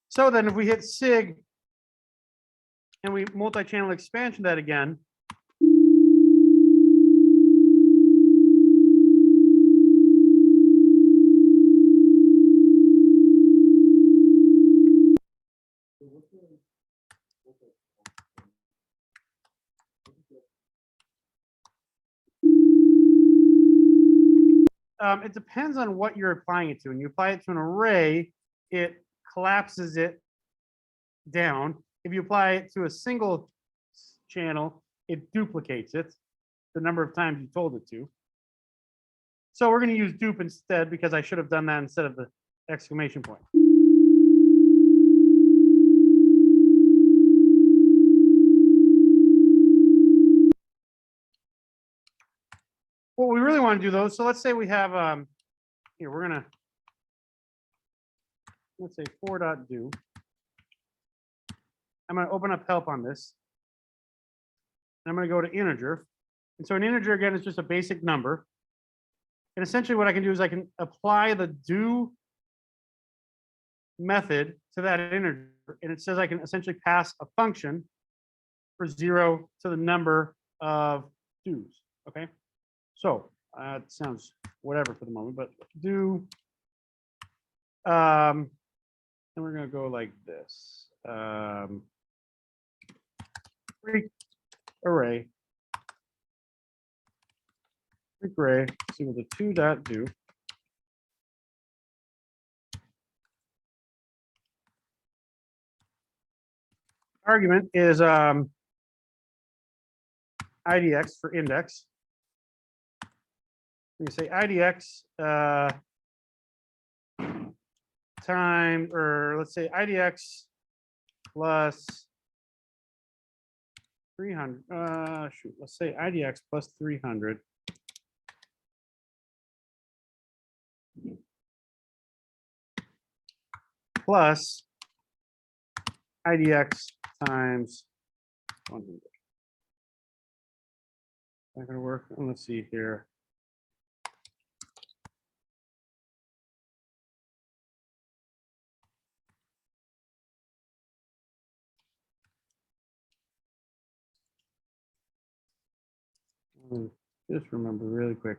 B: So then if we hit sig and we multi-channel expansion that again, it depends on what you're applying it to. When you apply it to an array, it collapses it down. If you apply it to a single channel, it duplicates it the number of times you told it to. So we're going to use dupe instead because I should have done that instead of the exclamation point. What we really want to do though, so let's say we have here we're gonna let's say 4.do. I'm gonna open up help on this. I'm gonna go to integer. And so an integer again is just a basic number. And essentially what I can do is I can apply the do method to that integer. And it says I can essentially pass a function for 0 to the number of do's. Okay. So it sounds whatever for the moment, but do, and we're going to go like this. Freak array is equal to 2.do. Argument is IDX for index. We say IDX time, or let's say IDX plus 300. Shoot, let's say IDX plus 300. Plus IDX times 100. Not gonna work. Let's see here. Just remember really quick.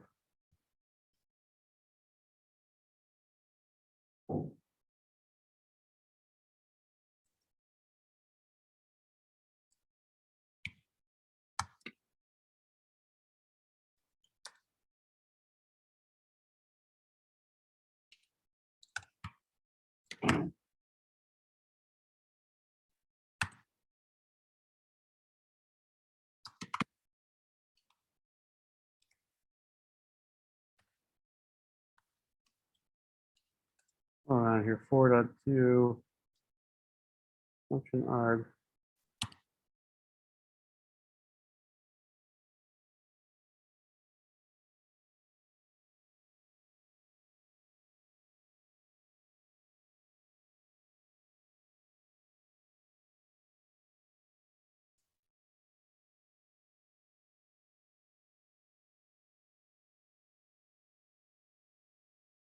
B: on here? 4.2 function arg.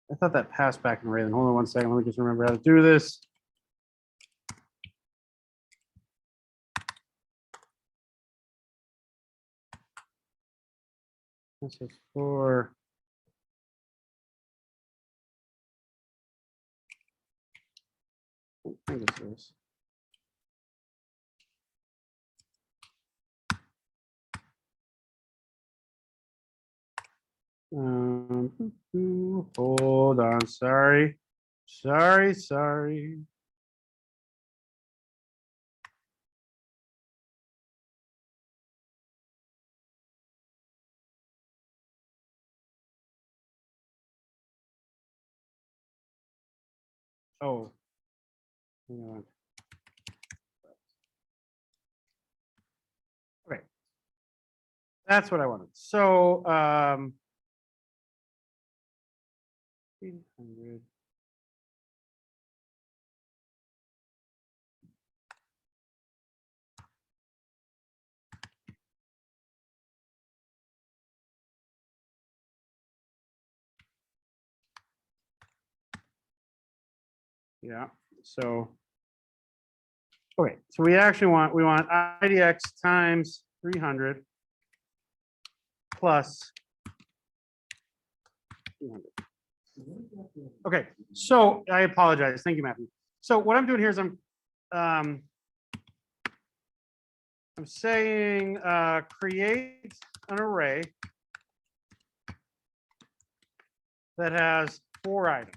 B: I thought that passed back in Raven. Hold on 1 second. Let me just remember how to do this. This is for I think it's this. Hold on. Sorry. Oh. Hang on. Okay. That's what I wanted. So 800. Yeah. So okay. So we want IDX times 300 plus 200. Okay, so I apologize. Thank you, Matthew. So what I'm doing here is I'm saying create an array that has 4 items.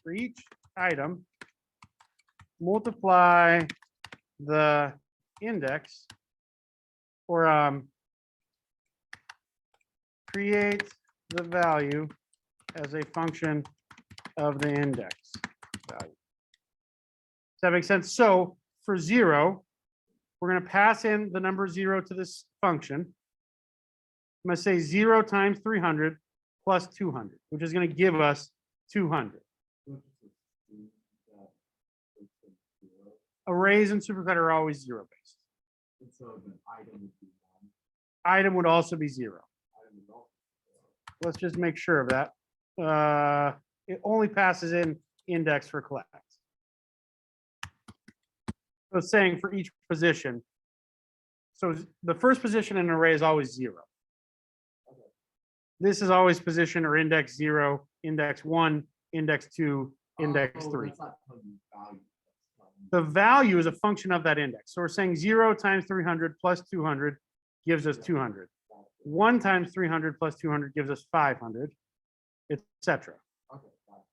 B: For each item, multiply the index or create the value as a function of the index value. Does that make sense? So for 0, we're going to pass in the number 0 to this function. I'm going to say 0 times 300 plus 200, which is going to give us 200. Arrays in supercut are always 0 based.
C: And so the item would be 1.
B: Item would also be 0.
C: Item would also be 0.
B: Let's just make sure of that. It only passes in index for collect. So it's saying for each position. So the first position in an array is always 0.
C: Okay.
B: This is always position or index 0, index 1, index 2, index
C: Oh,
B: 3.
C: that's not telling you value. That's telling you-
B: The value is a function of that index. So we're saying 0 times 300 plus 200 gives us 200. 1 times 300 plus 200 gives us 500, etc.
C: Okay, got it.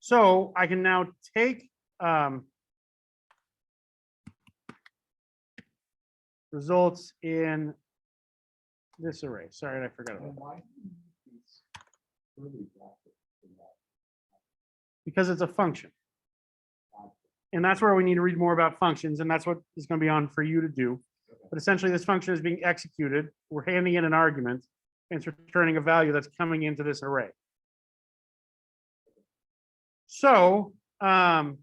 B: So I can now take results in this array. Sorry, I forgot about
C: And
B: that.
C: why do you use these curly brackets in that?
B: Because it's a function.
C: Gotcha.
B: And that's where we need to read more about functions, and that's what is going to be on for you to do. But essentially, this function is being executed. We're handing in an argument, and it's returning a value that's coming into this array. So let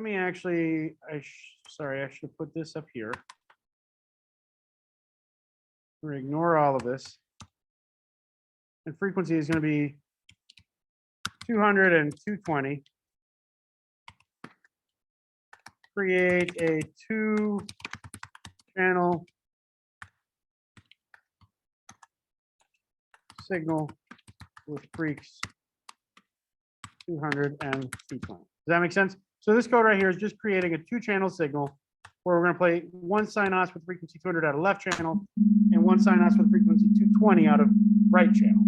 B: me actually, sorry, I should have put this up here. We're going to ignore all of this. And frequency is going to be 200 and 220. Create a 2-channel signal with freaks 200 and 220. Does that make sense? So this code right here is just creating a 2-channel signal where we're going to play 1 sine os with frequency 200 out of left channel and 1 sine os with frequency 220 out of right channel.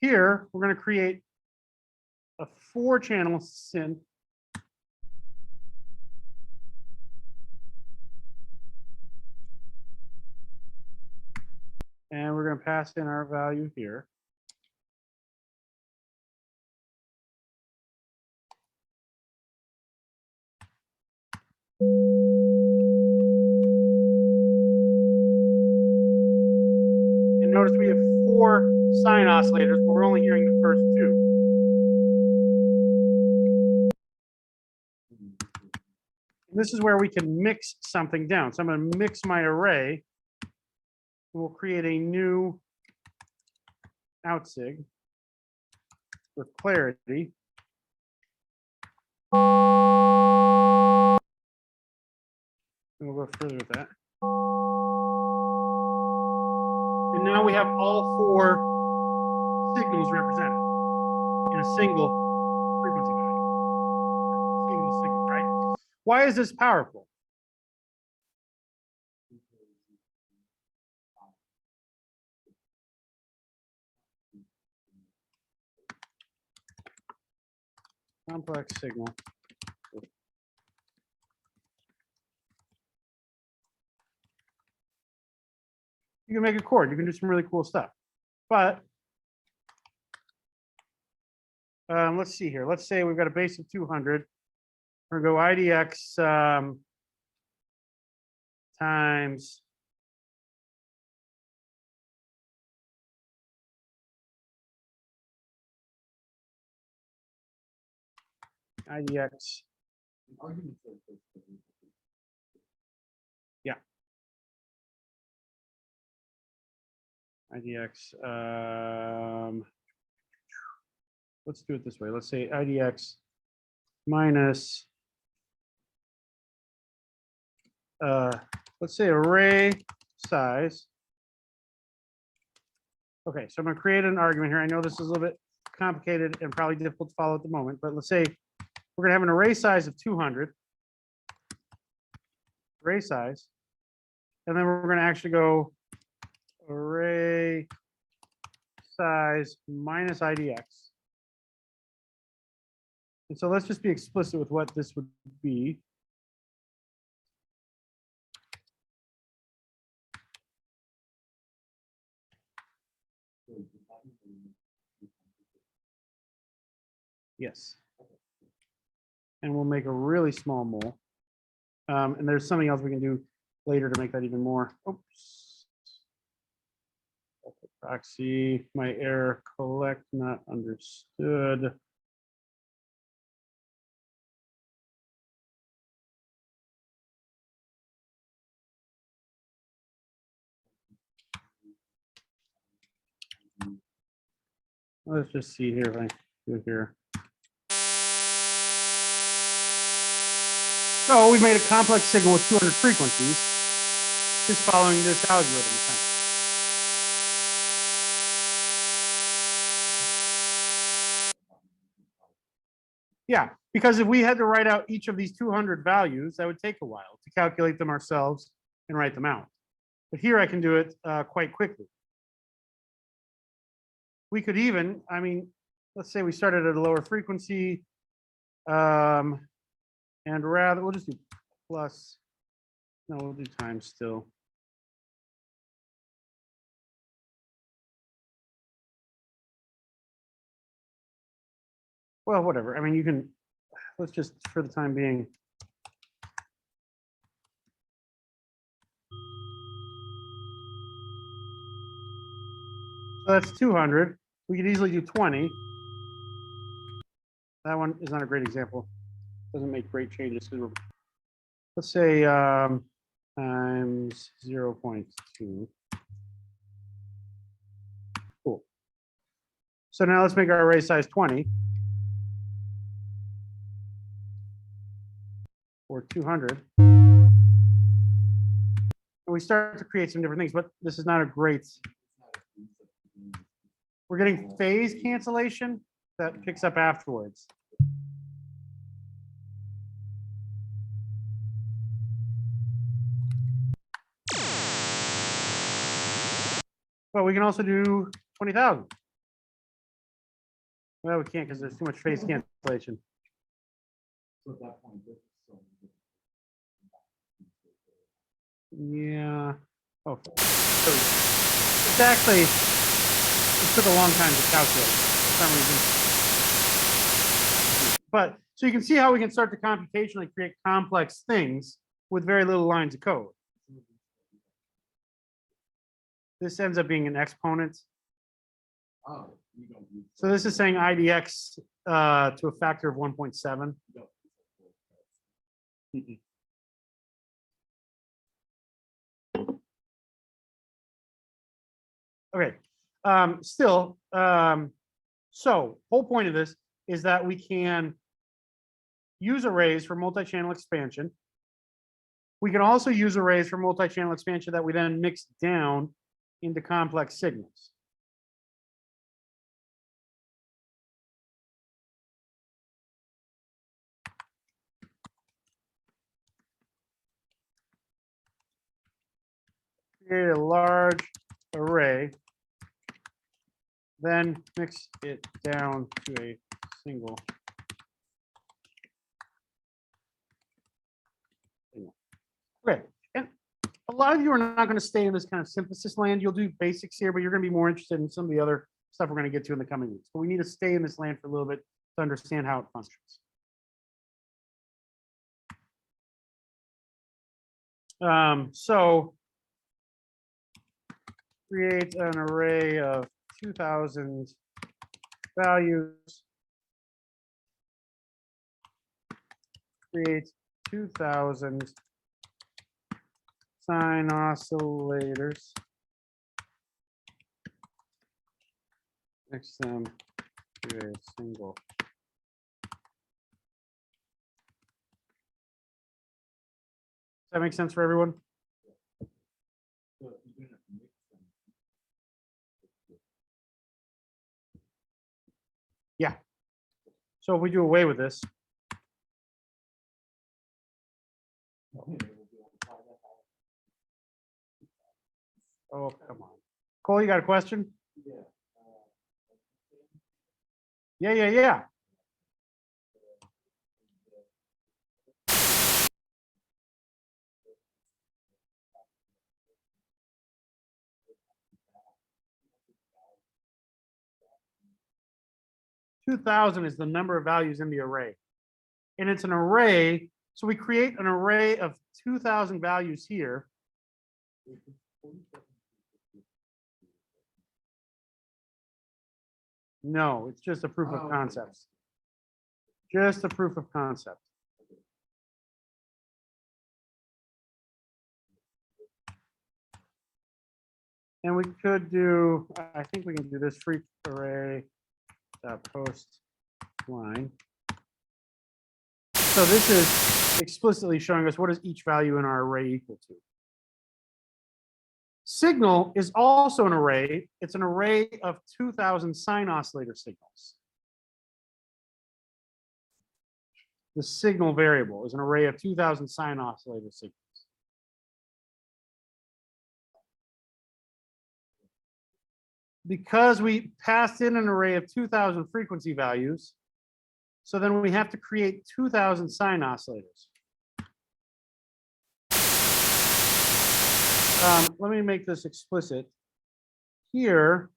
B: Here, we're going to create a 4-channel synth going to pass in our value here. And notice we have 4 sine oscillators, but we're only hearing the first 2. And this is where we can mix something down. So I'm going to mix my array. We'll create a new outsig for clarity. And we'll go further with that. And now we have all 4 signals represented in a single frequency value. Single signal, right? Why is this powerful? Complex signal. You can make a chord. You can do some really cool stuff. But let's see here. Let's say we've got a base of 200. We're going to go IDX times IDX. Yeah. IDX. Let's do it this way. Let's say IDX minus, let's say array size. Okay, so I'm going to create an argument here. I know this is a little bit complicated and probably difficult to follow at the moment, but let's say we're going to have an array size of 200, array size, and then we're going to actually go array size minus IDX. And so let's just be explicit with what this would be. Yes. And we'll make a really small mole. And there's something else we can do later to make that even more. Oops. Proxy, my error, collect not understood. Let's just see here if I do it here. So we made a complex signal with 200 frequencies, just following this algorithm. Yeah, because if we had to write out each of these 200 values, that would take a while to calculate them ourselves and write them out. But here I can do it quite quickly. We could even, I mean, let's say we started at a lower frequency, and rather, we'll just do plus, no, we'll do times still. Well, whatever. I mean, you can, let's just, for the time being. So that's 200. We could easily do 20. That one is not a great example. Doesn't make great changes. Let's say times 0.2. Cool. So now let's make our array size 20. Or 200. And we start to create some different things, but this is not a great. We're getting phase cancellation that picks up afterwards. But we can also do 20,000. Well, we can't because there's too much phase cancellation.
C: So at that point, this is so
B: Yeah. Oh, sorry. It's actually, it took a long time to calculate for some reason. But so you can see how we can start to computationally create complex things with very little lines of code. This ends up being an exponent.
C: Oh, you don't use.
B: So this is saying IDX to a factor of 1.7. Mm-mm. Okay, still, so whole point of this is that we can use arrays for multi-channel expansion. We can also use arrays for multi-channel expansion that we then mix down into complex signals. Create a large array, then mix it down to a single signal. Okay, and a lot of you are not going to stay in this kind of synthesis land. You'll do basics here, but you're going to be more interested in some of the other stuff we're going to get to in the coming weeks. But we need to stay in this land for a little bit to understand how it functions. So create an array of 2,000 values. Create 2,000 sine oscillators. Mix them to a single. Does that make sense for everyone?
C: So you're gonna mix them.
B: Yeah. So if we do away with this, oh, come on. Cole, you got a question?
C: Yeah.
B: Yeah. 2,000 is the number of values in the array. And it's an array, so we create an array of 2,000 values here. No, it's just a proof of concept. Just a proof of concept. And we could do, I think we can do this free array post line. So this is explicitly showing us what is each value in our array equal to. Signal is also an array. It's an array of 2,000 sine oscillator signals. The signal variable is an array of 2,000 sine oscillator signals. Because we passed in an array of 2,000 frequency values, so then we have to create 2,000 sine oscillators. Let me make this explicit. Here,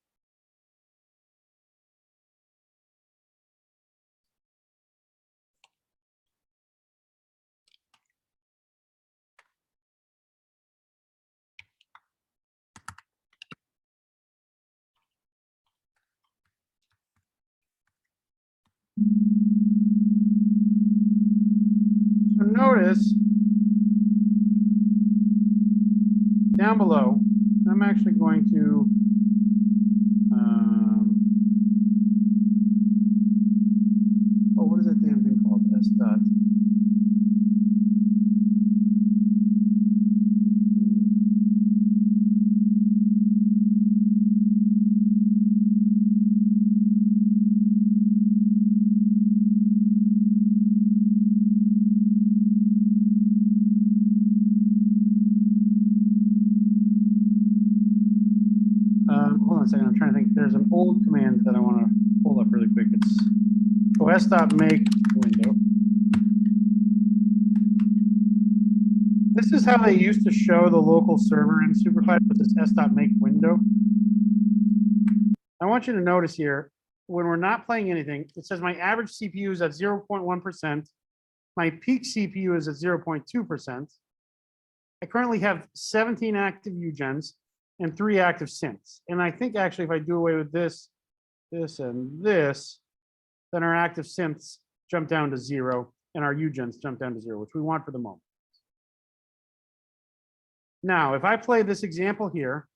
B: so notice down below, I'm actually going to oh, what is that damn thing called? S dot. Hold on a second. I'm trying to think. There's an old command that I want to pull up really quick. It's os.make window. This is how they used to show the local server in SuperCloud, with this s.make window. want you to notice here, when we're not playing anything, it says my average CPU is at 0.1%. My peak CPU is at 0.2%. I currently have 17 active UGens and 3 active synths. And I think actually if I do away with this, and this, then our active synths jump down to 0 and our UGens jump down to 0, which we want for the moment. Now, if I play this example here,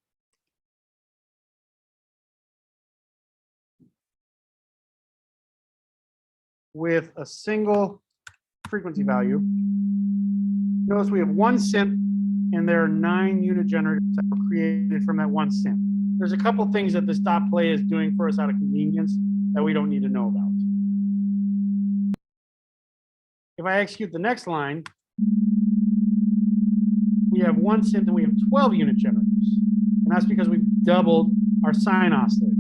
B: with a single frequency value, notice we have 1 synth and there are 9 unit generators that were created from that 1 synth. There's a couple things that the stop play is doing for us out of convenience that we don't need to know about. If I execute the next line, we have 1 synth and we have 12 unit generators. And that's because we've doubled our sine oscillator.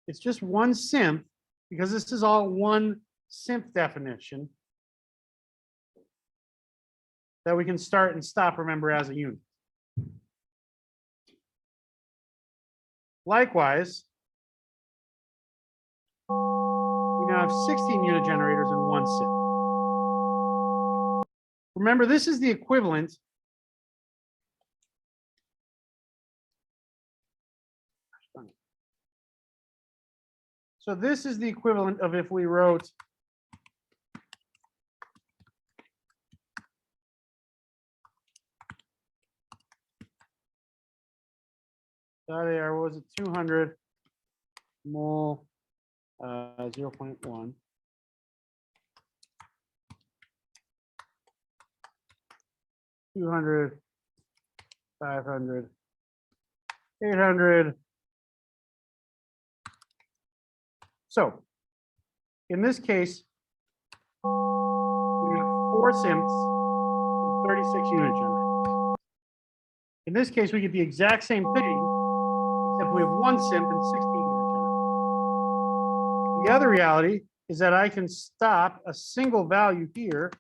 B: It's just 1 synth because this is all 1 synth definition that we can start and stop, remember, as a unit. Likewise, we now have 16 unit generators and 1 synth. Remember, this is the equivalent so this is the equivalent of if we wrote what was it, 200 mole 0.1. 200, 500, 800. So in this case, we have 4 synths and 36 unit generators. In this case, we get the exact same thing, except we have 1 synth and 16 unit generators. The other reality is that I can stop a single value here,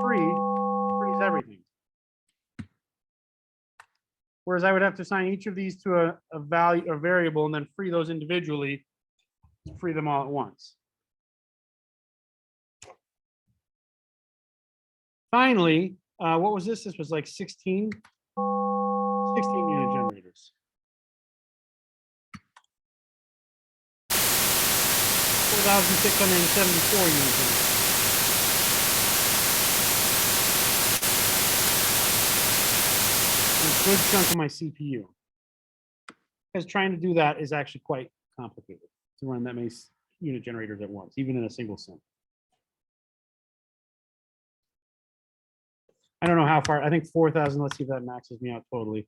B: freeze everything. Whereas I would have to assign each of these to a value, a variable, and then free those individually, free them all at once. Finally, what was this? This was like 16 unit generators. 4,674 unit generators. A good chunk of my CPU. Because trying to do that is actually quite complicated to run that many unit generators at once, even in a single synth. I don't know how far, I think 4,000, let's see if that maxes me out totally.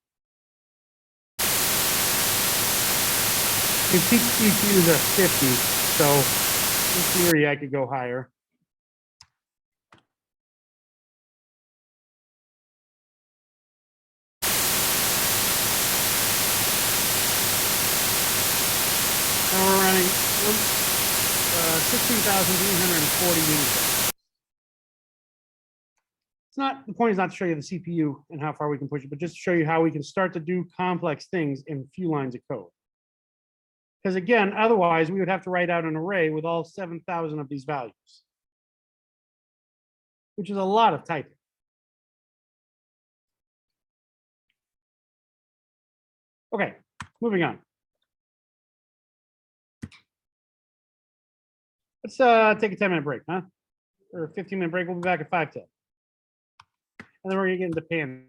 B: The peak CPU is at 50, so in theory I could go higher. Now we're running 16,340 units. It's not, the point is not to show you the CPU and how far we can push it, but just to show you how we can start to do complex things in a few lines of code. Because again, otherwise we would have to write out an array with all 7,000 of these values, which is a lot of typing. Okay, moving on. Let's take a 10-minute break, huh? Or a 15-minute break. We'll be back at 5:10. And then we're gonna get into pan.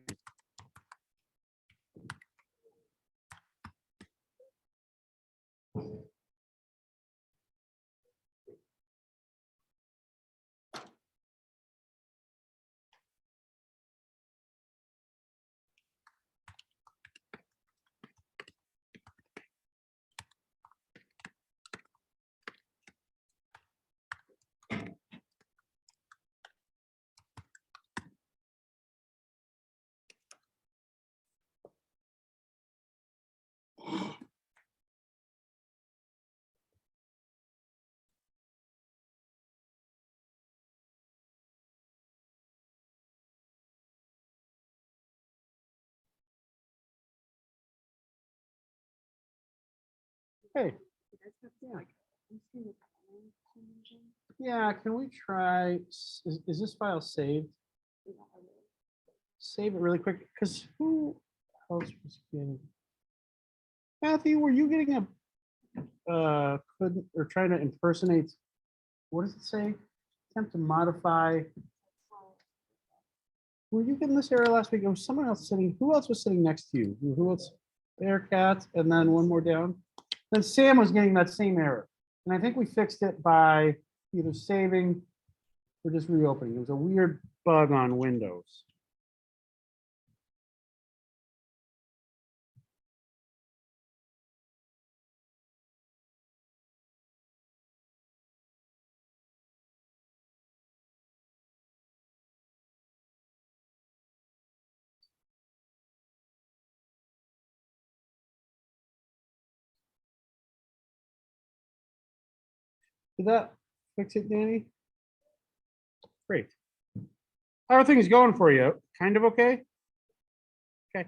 B: Hey. Yeah, can we try, is this file saved? Save it really quick, because who else was getting? Matthew, were you getting couldn't, or trying to impersonate, what does it say? Attempt to modify. Were you getting this error last week? It was someone else sitting, who else was sitting next to you? Who else? Bearcat, and then one more down. Then Sam was getting that same error. And I think we fixed it by either saving or just reopening. It was a weird bug on Windows. Did that fix it, Danny? Great. How are things going for you? Kind of okay? Okay.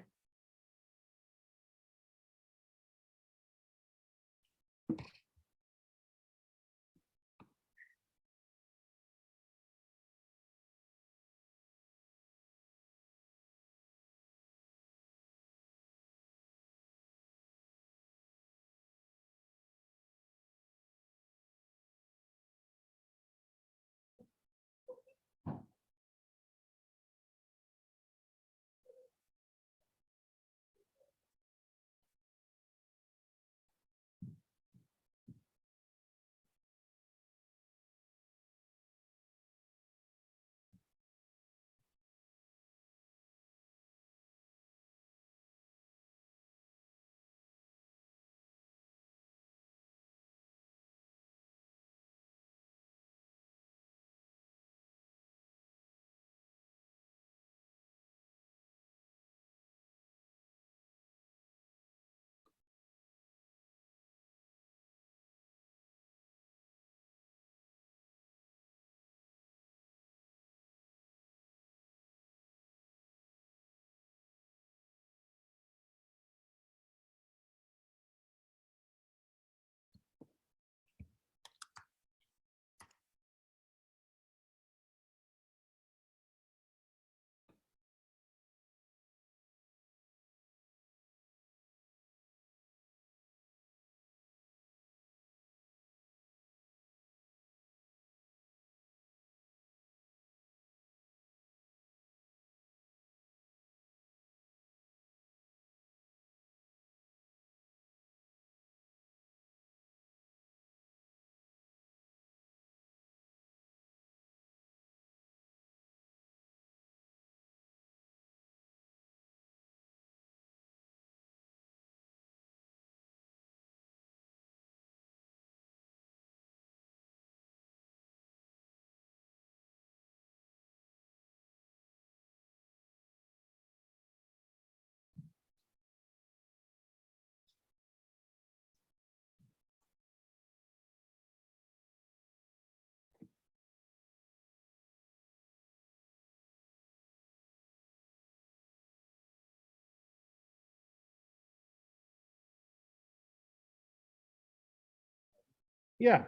B: Yeah.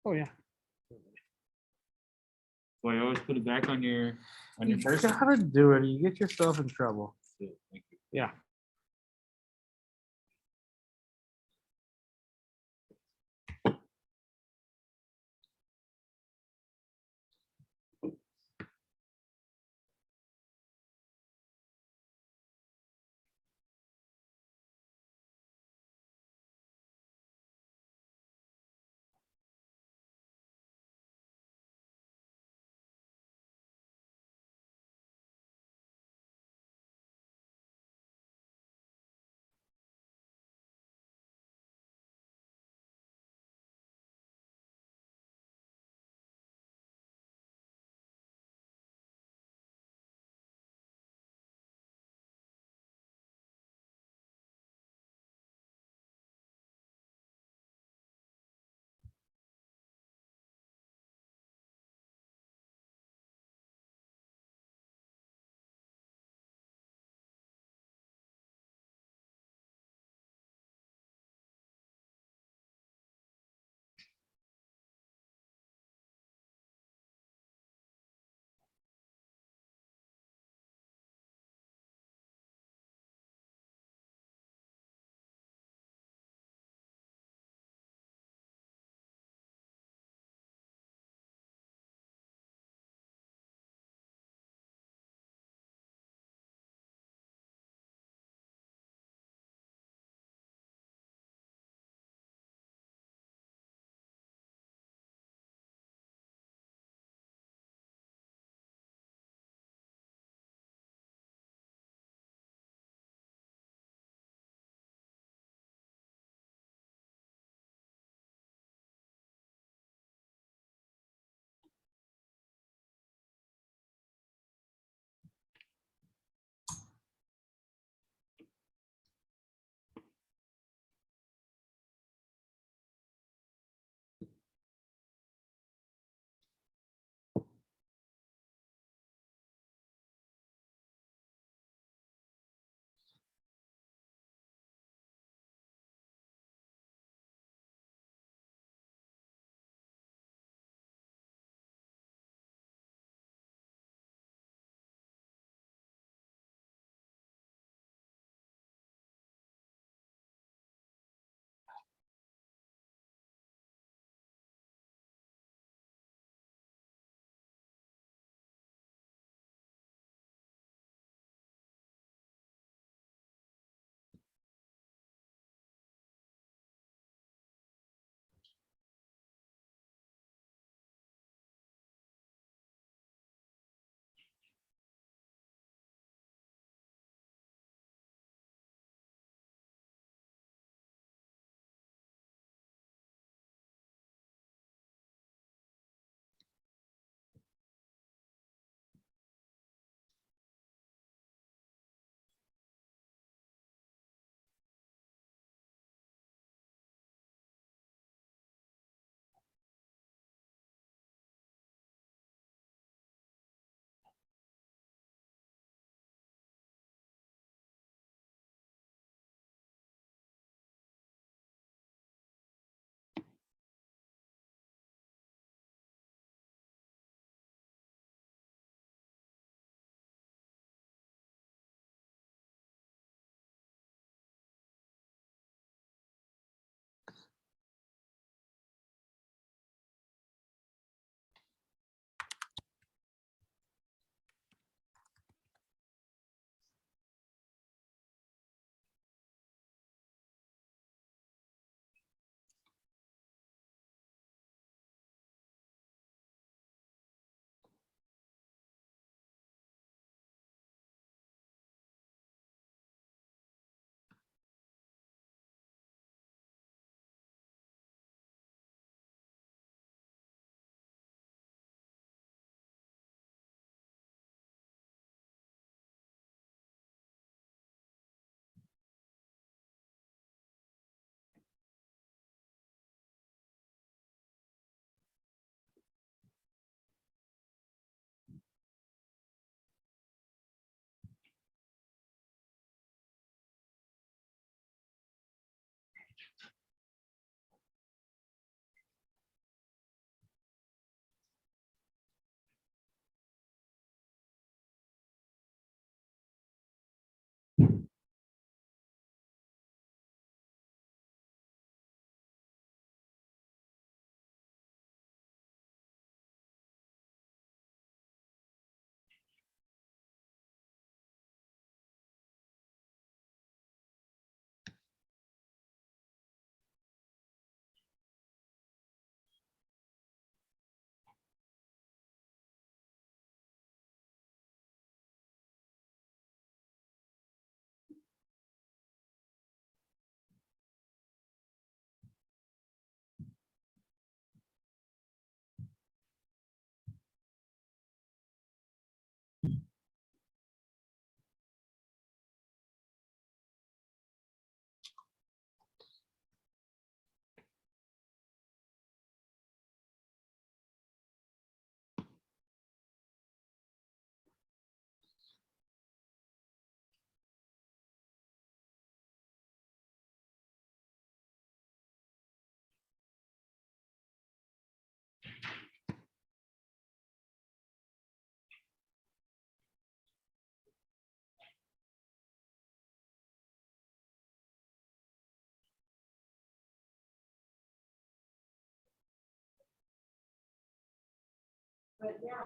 B: Oh, yeah.
E: Boy, always put it back on your
B: You
E: person.
B: gotta do it. You get yourself in trouble.
E: Thank you.
B: Yeah. Okay,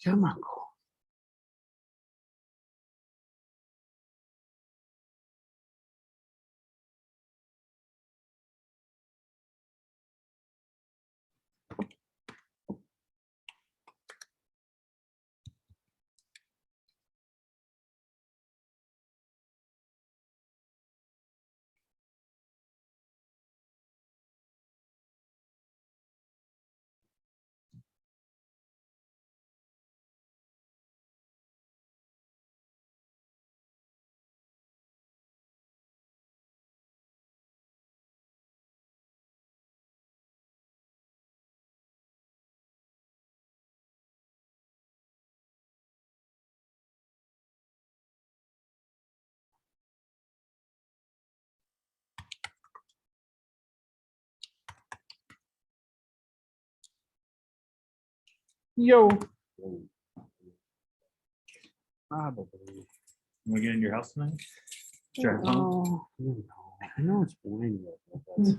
B: come on, cool. Yo.
E: Probably. You want to get in your house tonight? Sure.
B: Oh, no. I know it's boring. But that's-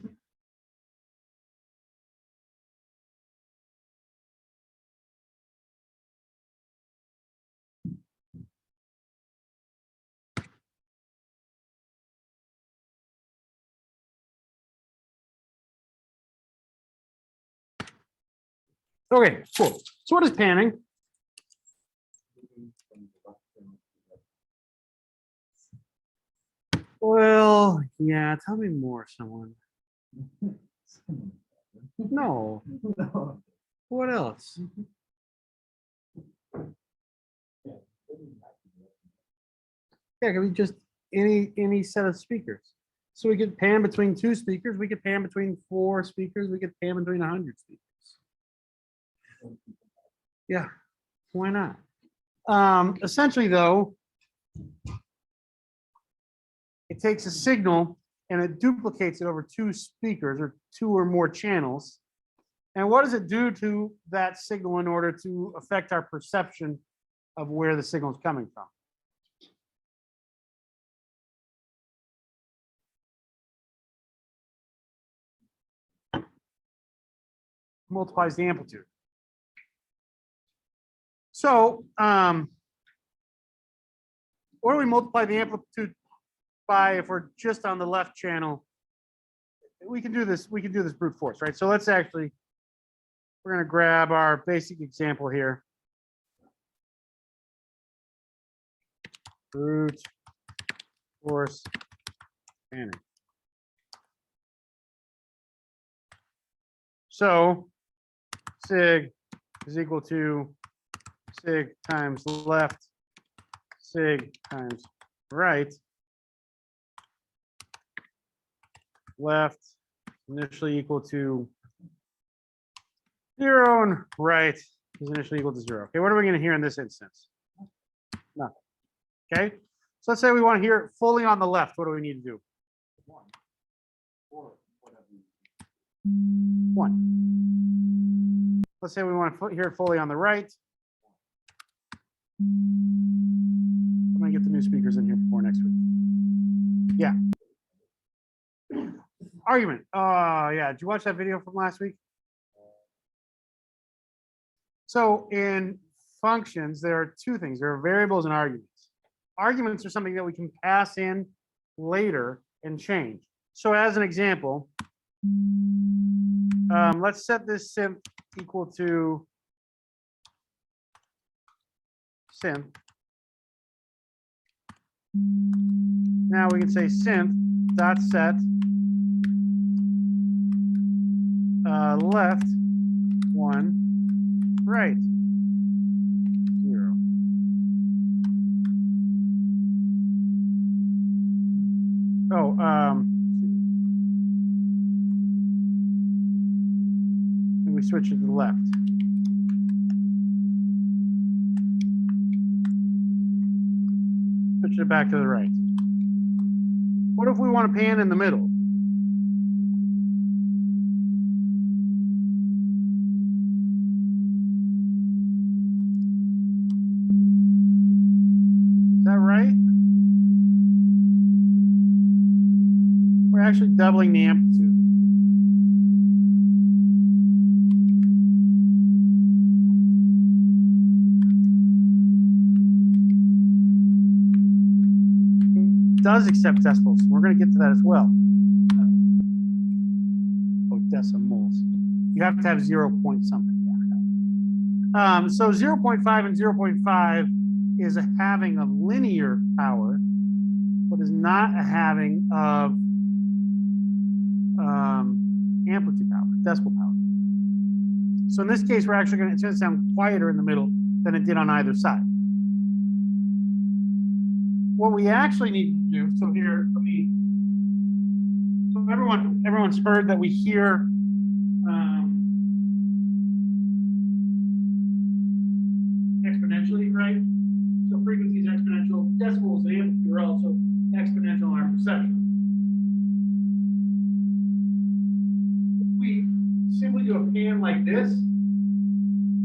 B: Okay, cool. So what is panning? Well, yeah, tell me more, someone. No. What else? Yeah, it could be just any set of speakers. So we could pan between 2 speakers, we could pan between 4 speakers, we could pan between 100 speakers. Yeah, why not? Essentially, though, it takes a signal and it duplicates it over 2 speakers or 2 or more channels. And what does it do to that signal in order to affect our perception of where the signal is coming from? Multiplies the amplitude. So, what do we multiply the amplitude by if we're just on the left channel? We can do this brute force, right? So let's actually, we're going to grab our basic example here. Brute force panning. So sig is equal to sig times left, sig times right. Left initially equal to 0 and right is initially equal to 0. Okay, what are we going to hear in this instance? Nothing. Okay, so let's say we want to hear it fully on the left. What do we need to do? 1. Let's say we want to hear it fully on the right. I'm going to get the new speakers in here before next week. Yeah. Argument. Yeah. Did you watch that video from last week? So in functions, there are 2 things. There are variables and arguments. Arguments are something that we can pass in later and change. So as an example, let's set this synth equal to synth. Now we can say synth dot set left 1, right 0. Oh, and we switch it to the left. Switch it back to the right. What if we want to pan in the middle? Is that right? We're actually doubling the amplitude. It does accept decibels. We're going to get to that as well. Oh, decimals. You have to have 0 point something. Yeah. So 0.5 and 0.5 is a halving of linear power, but is not a halving of amplitude power, decibel power. So in this case, we're actually going to sound quieter in the middle than it did on either side. What we actually need to do, so here, so everyone's heard that we hear exponentially, right? So frequency is exponential, decibels and amplitude are also exponential in our perception. If we simply do a pan like this,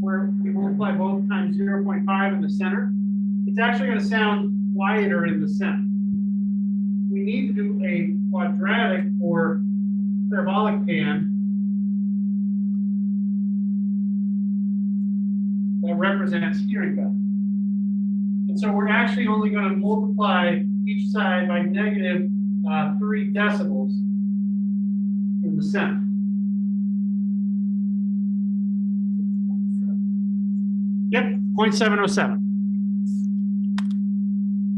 B: where we multiply both times 0.5 in the center, it's actually going to sound quieter in the center. We need to do a quadratic or parabolic pan that represents hearing better. And so we're actually only going to multiply each side by negative 3 decibels in the center. Yep, 0.707.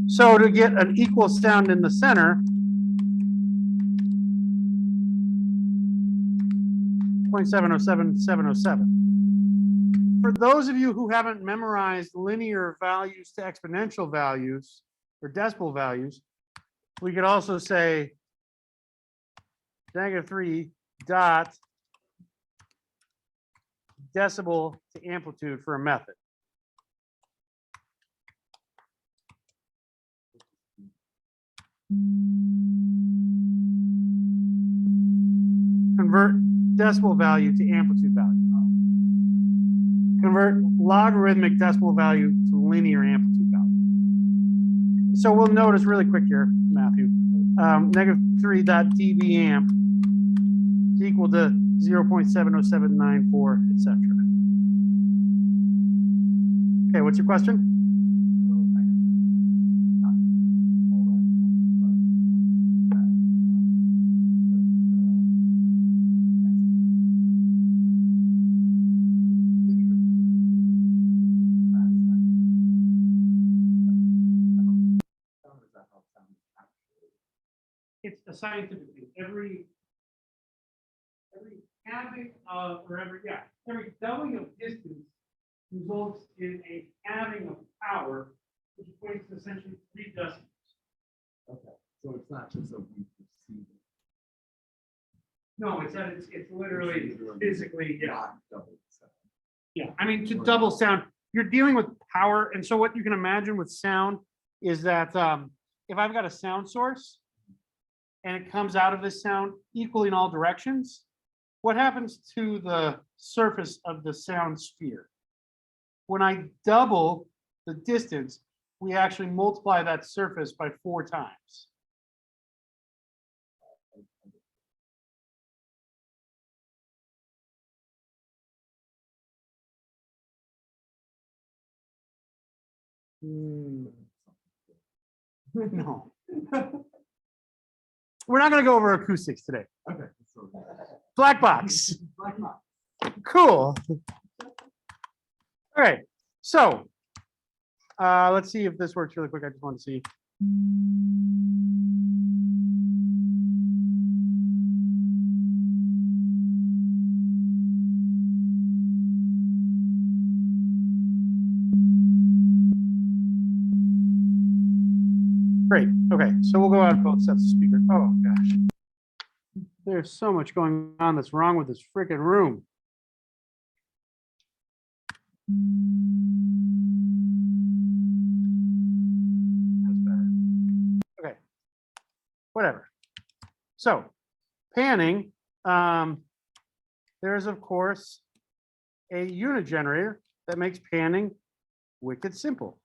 B: So to get an equal sound in the center, 0.707707. For those of you who haven't memorized linear values to exponential values or decimal values, we could also say -3 dot decibel to amplitude for a method. Convert decimal value to amplitude value. Convert logarithmic decimal value to linear amplitude value. So we'll notice really quick here, Matthew, -3 dot dB amp is equal to 0.70794, etc. Okay, what's your question? It's a scientific thing. Every halving of, or every doubling of distance results in a halving of power, which equates to essentially 3 decibels.
C: Okay, so it's not just a we perceive it.
B: No, it's that it's literally physically,
C: Not double sound.
B: yeah. I mean, to double sound, you're dealing with power, and so what you can imagine with sound is that if I've got a sound source and it comes out of this sound equally in all directions, what happens to the surface of the sound sphere? When I double the distance, we actually multiply that surface by 4 times. No. We're not going to go over acoustics today.
C: Okay. So
B: Black box.
C: black box.
B: Cool. All right. So let's see if this works really quick. I just want to see. Great. Okay. So we'll go out both sets of speakers. Oh, gosh. There's so much going on that's wrong with this freaking room. That's better. Okay. Whatever. So panning, there's of course a unit generator that makes panning wicked simple.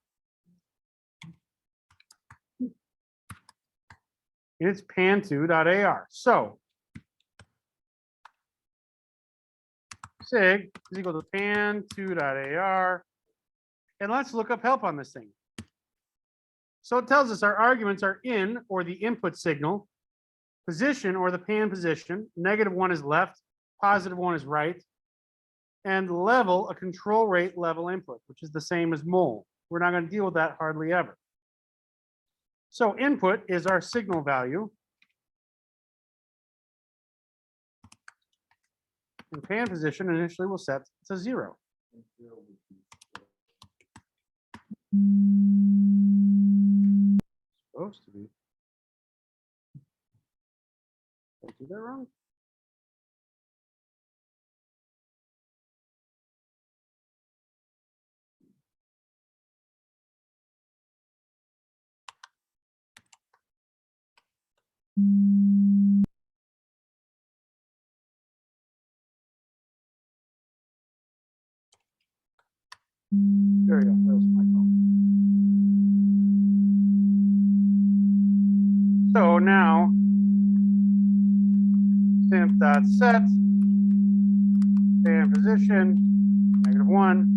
B: It's pan2.ar. So sig is equal to pan2.ar. And let's look up help on this thing. So it tells us our arguments are in, or the input signal, position, or the pan position, -1 is left, +1 is right, and level, a control rate level input, which is the same as mole. We're not going to deal with that hardly ever. So input is our signal value. And pan position initially will set to 0. Supposed to be. Did I do that wrong? There we go. That was my phone. So now, synth.set, pan position, -1.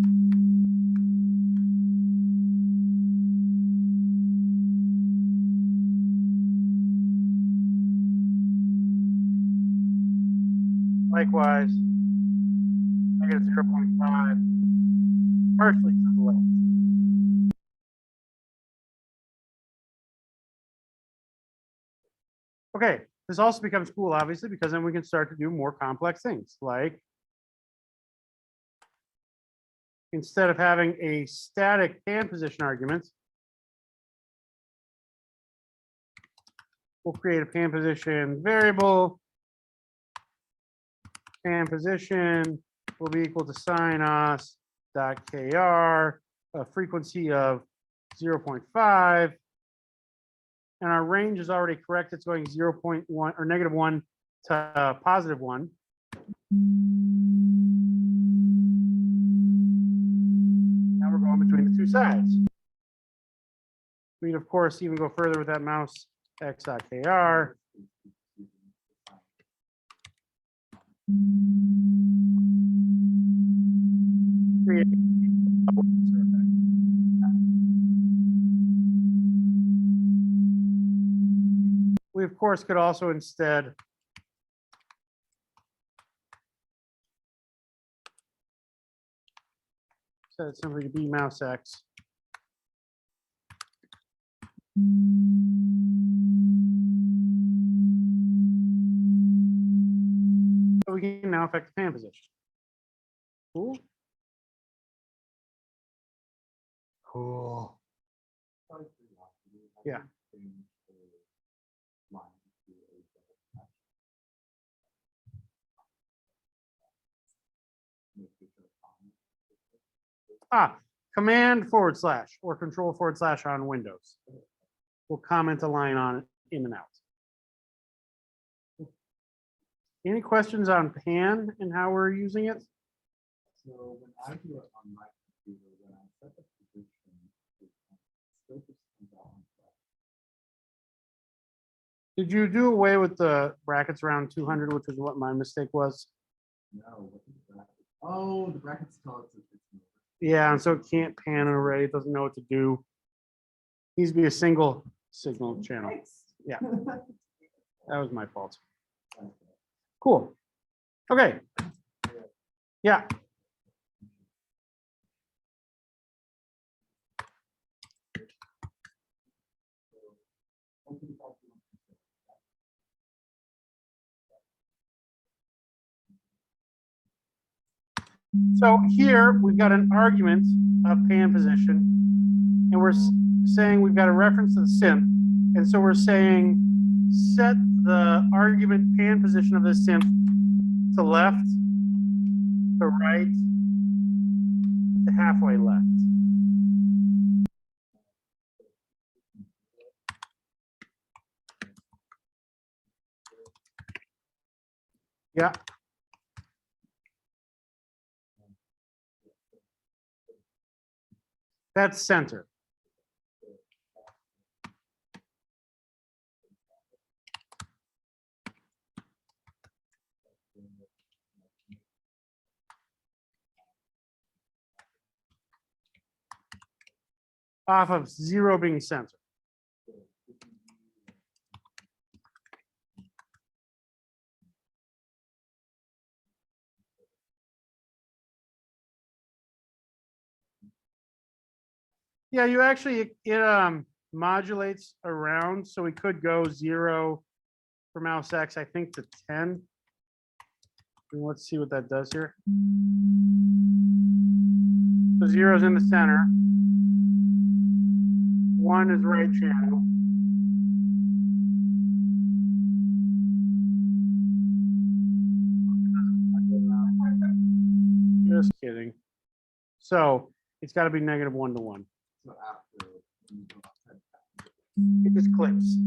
B: Likewise, -0.5, partially to the left. Okay, this also becomes cool, obviously, because then we can start to do more complex things, like instead of having a static pan position argument, we'll create a pan position variable. Pan position will be equal to sin os dot kr, a frequency of 0.5. And our range is already correct. It's going 0.1 or -1 to +1. Now we're going between the two sides. We can, of course, even go further with that mouse x.kr. Create a bubble effect. We, of course, could also instead set it simply to be mouse x. So we can now affect the pan position. Cool. Cool. Yeah. Command / or control / on Windows. We'll comment a line on it in and out. Any questions on pan and how we're using it?
C: So when I do it on my computer, when I set the position, it still just comes out on flash.
B: Did you do away with the brackets around 200, which is what my mistake was?
C: No, what is the bracket? Oh, the brackets tell it to fix it.
B: Yeah, and so it can't pan array. It doesn't know what to do. Needs to be a single signal channel. Yeah. That was my fault. Cool. Okay. Yeah. So here we've got an argument of pan position, and we're saying we've got a reference to the synth. And so we're saying set the argument pan position of this synth to left, to right, to halfway left. Yeah. That's center. Off of 0 being center. Yeah, you actually, it modulates around, so we could go 0 for mouse X, I think, to 10. And let's see what that does here. So 0 is in the center. 1 is right channel. Just kidding. So it's got to be -1 to 1.
C: So after you go outside,
B: It just clips.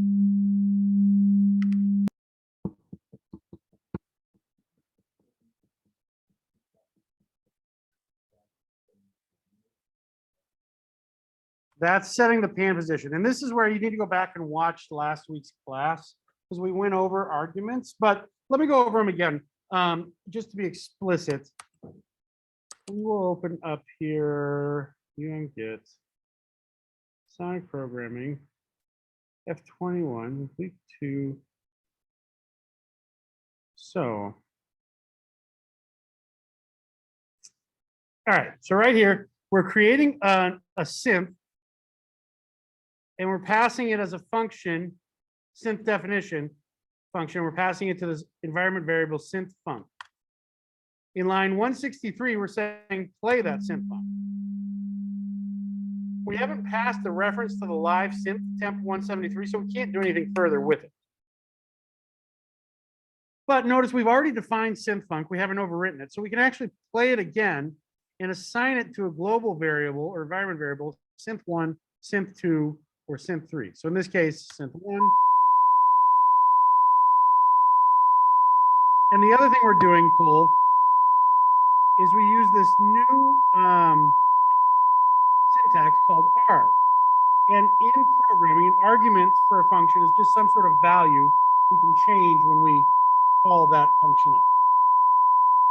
B: That's setting the pan position. And this is where you need to go back and watch last week's class because we went over arguments, but let me go over them again. Just to be explicit, we will open up here, you can get sonic programming, F21, week 2. So, all right, so right here, we're creating a synth and we're passing it as a function, synth definition function. We're passing it to this environment variable synth func. In line 163, we're saying play that synth func. We haven't passed the reference to the live synth temp 173, so we can't do anything further with it. But notice we've already defined synth func. We haven't overwritten it, so we can actually play it again and assign it to a global variable or environment variable, synth 1, synth 2, or synth 3. So in this case, synth 1. And the other thing we're doing, Cole, is we use this new syntax called arg. And in programming, an argument for a function is just some sort of value we can change when we call that function up.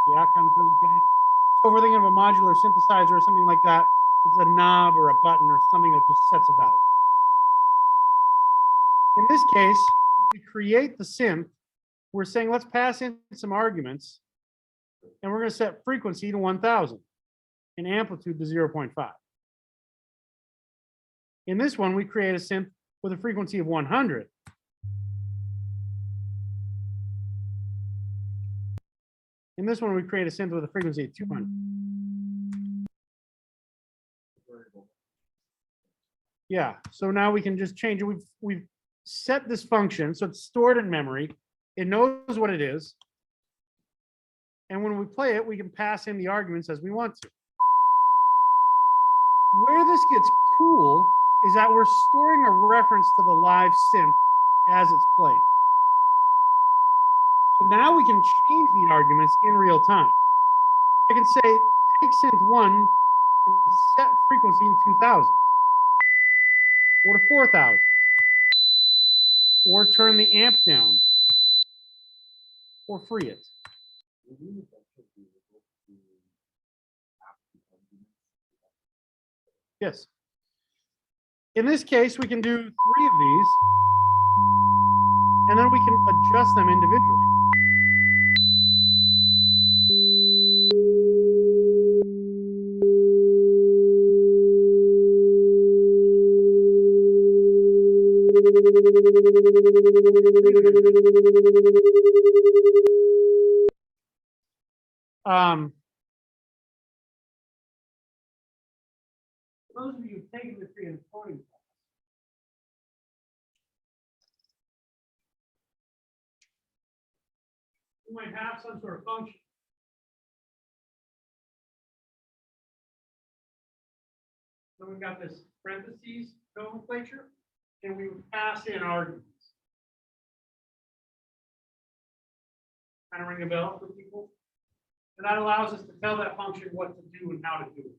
B: Yeah, kind of feels okay. So if we're thinking of a modular synthesizer or something like that, it's a knob or a button or something that just sets a value. In this case, we create the synth. We're saying, let's pass in some arguments, and we're going to set frequency to 1000 and amplitude to 0.5. In this one, we create a synth with a frequency of 100. In this one, we create a synth with a frequency of 200. Yeah, so now we can just change it. We've set this function, so it's stored in memory. It knows what it is. And when we play it, we can pass in the arguments as we want to. Where this gets cool is that we're storing a reference to the live synth as it's playing. So now we can change the arguments in real time. I can say, take synth 1 and set frequency to 2000 or to 4000, or turn the amp down, or free it. Yes. In this case, we can do 3 of these, and then we can adjust them individually. Those of you who've taken the creative coding class, you might have some sort of function. So we've got this parentheses nomenclature, and we would pass in arguments. Kind of ring a bell for people? And that allows us to tell that function what to do and how to do it.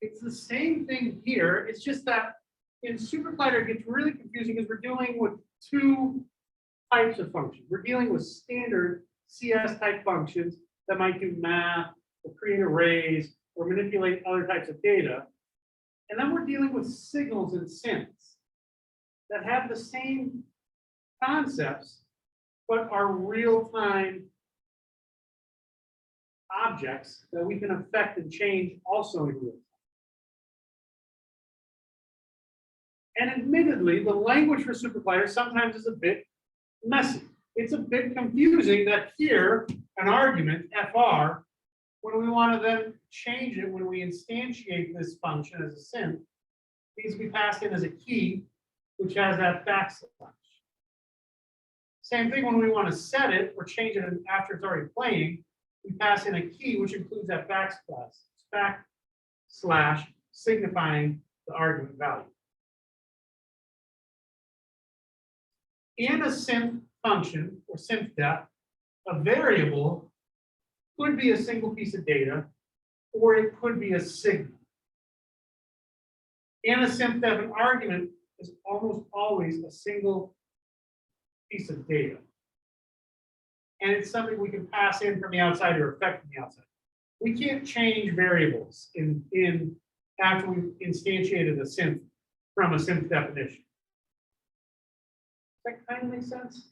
B: It's the same thing here. It's just that in SuperCollider it gets really confusing because we're dealing with 2 types of functions. We're dealing with standard CS type functions that might do math or create arrays or manipulate other types of data. And then we're dealing with signals and synths that have the same concepts, but are real-time objects that we can affect and change also in real time. And admittedly, the language for SuperCollider sometimes is a bit messy. It's a bit confusing that here, an argument, FR, when we want to then change it, when we instantiate this function as a synth, needs to be passed in as a key, which has that backslash. Same thing when we want to set it or change it after it's already playing, we pass in a key, which includes that backslash signifying the argument value. In a synth function or synth depth, a variable could be a single piece of data, or it could be a signal. in a SimDef, an argument is almost always a single piece of data. And it's something we can pass in from the outside or affect from the outside. We can't change variables in after we've instantiated a synth from a synth definition. Does that kind of make sense?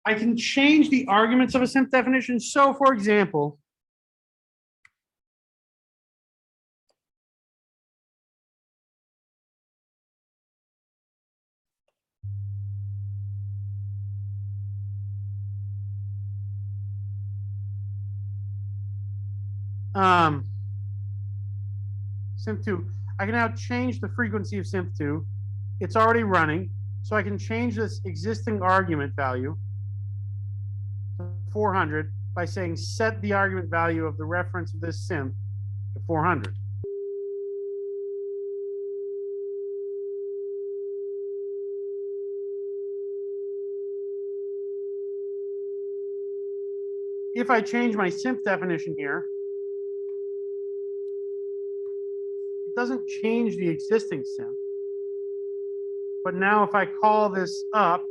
B: I can change the arguments of a synth definition. So, for example, Synth2, I can now change the frequency of Synth2. It's already running, so I can change this existing argument value to 400 by saying set the argument value of the reference of this synth to 400. If I change my synth definition here, it doesn't change the existing synth. But now if I call this up,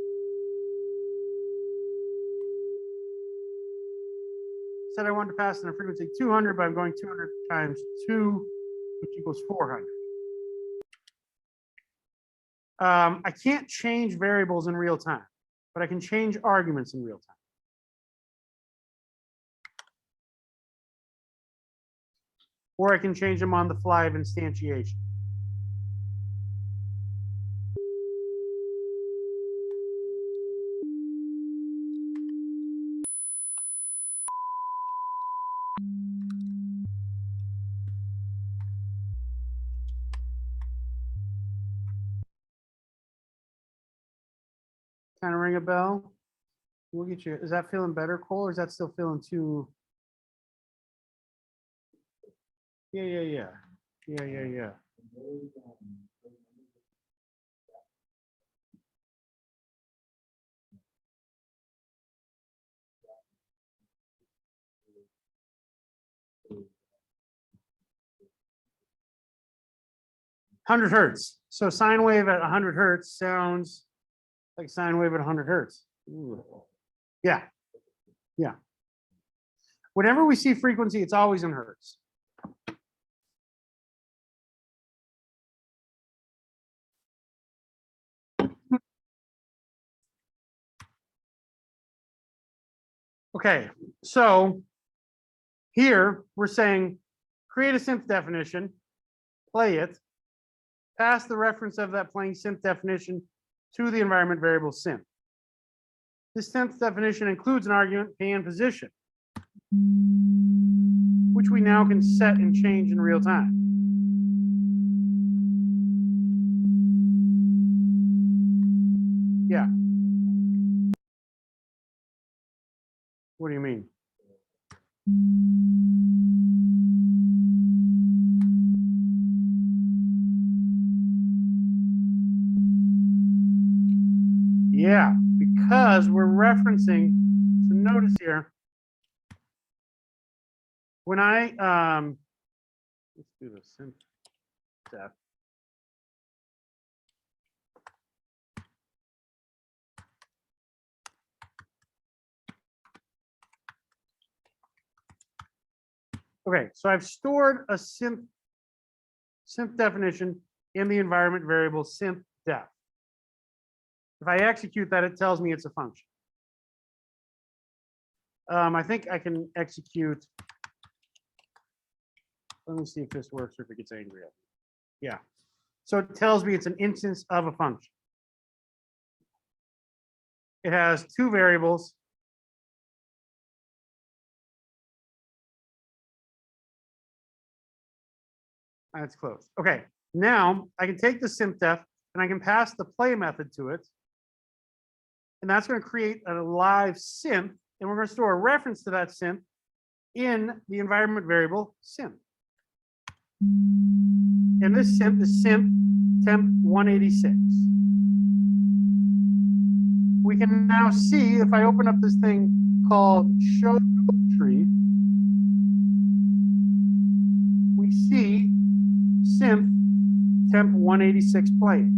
B: said I wanted to pass in a frequency 200, but I'm going 200 times 2, which equals 400. I can't change variables in real time, but I can change arguments in real time. Or I can change them on the fly of instantiation. Kind of ring a bell? We'll get you. Is that feeling better, Cole, or is that still feeling too? Yeah. 100 hertz. So sine wave at 100 hertz sounds like sine wave at 100 hertz. Ooh. Yeah. Whenever we see frequency, it's always in hertz. Okay, so here we're saying create a synth definition, play it, pass the reference of that playing synth definition to the environment variable synth. This synth definition includes an argument, pan position, which we now can set and change in real time. Yeah. What do you mean? Yeah, because we're referencing, so notice here, when I, let's do the synth step. Okay, so I've stored a synth definition in the environment variable synth def. If I execute that, it tells me it's a function. I think I can execute. Let me see if this works or if it gets angry at me. Yeah. So it tells me it's an instance of a function. It has two variables. That's close. Okay, now I can take the synth-def and I can pass the play method to it. And that's going to create a live synth, and we're going to store a reference to that synth in the environment variable synth. And this synth is synth temp 186. We can now see if I open up this thing called show node tree, we see synth temp 186 playing.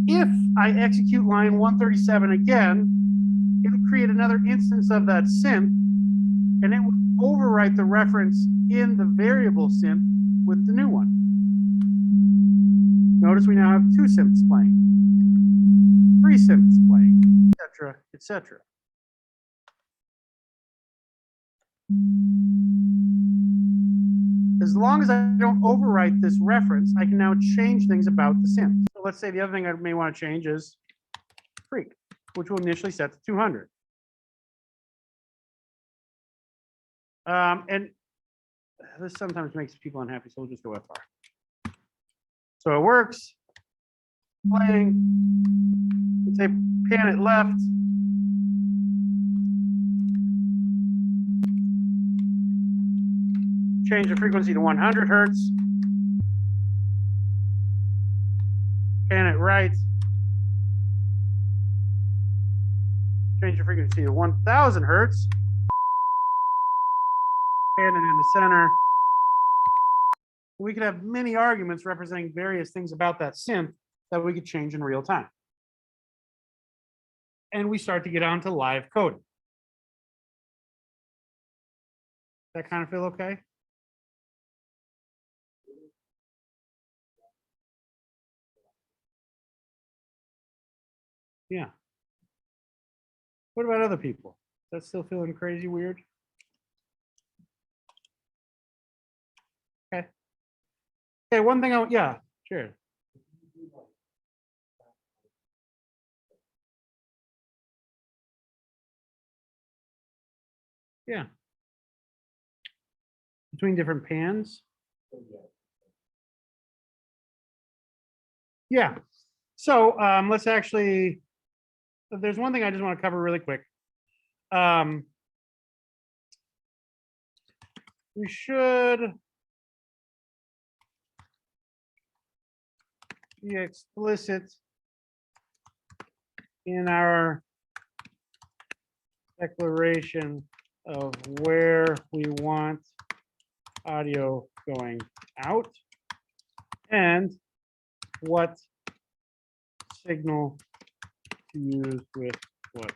B: If I execute line 137 again, it'll create another instance of that synth, and it will overwrite the reference in the variable synth with the new one. Notice we now have 2 synths playing, 3 synths playing, etc., etc. As long as I don't overwrite this reference, I can now change things about the synth. So let's say the other thing I may want to change is freak, which will initially set to 200. And this sometimes makes people unhappy, so we'll just go FR. So it works. Playing. Let's say pan it left. Change the frequency to 100 hertz. Pan it right. Change the frequency to 1000 hertz. Pan it in the center. We could have many arguments representing various things about that synth that we could change in real time. And we start to get on to live coding. That kind of feel okay? Yeah. What about other people? Is that still feeling crazy weird? Okay. Okay, one thing yeah, sure. Yeah. Between different pans. Yeah. So let's actually, there's one thing I just want to cover really quick. We should be explicit in our declaration of where we want audio going out and what signal to use with what.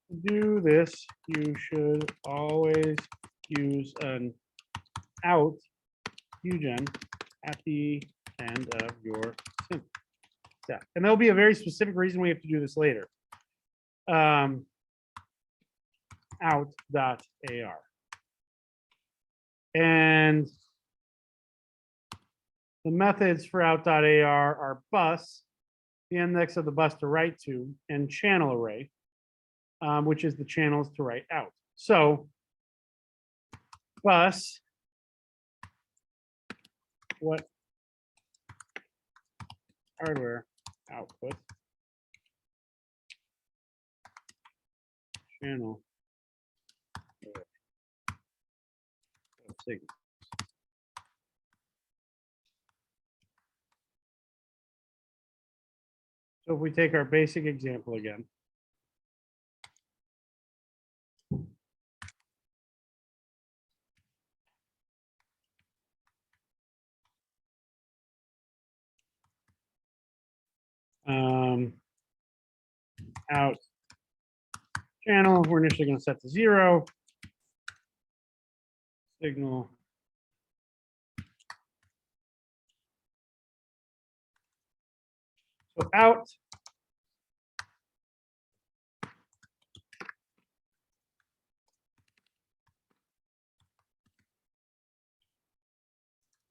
B: To do this, you should always use an out UGen at the end of your synth. Yeah, and there'll be a very specific reason we have to do this later. Out.ar. And the methods for out.ar are bus, the index of the bus to write to, and channel array, which is the channels to write out. So bus, what hardware output, channel signal. So if we take our basic example again. Out channel, we're initially going to set to 0. Signal. So out.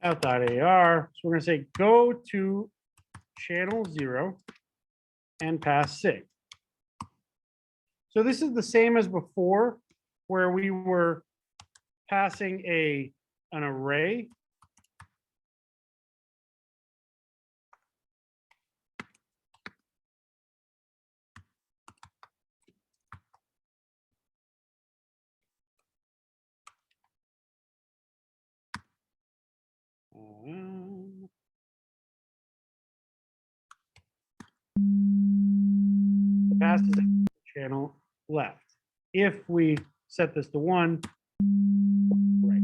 B: Out.ar. So we're going to say go to channel 0 and pass sig. So this is the same as before, where we were passing an array. fast as channel left. If we set this to 1, right.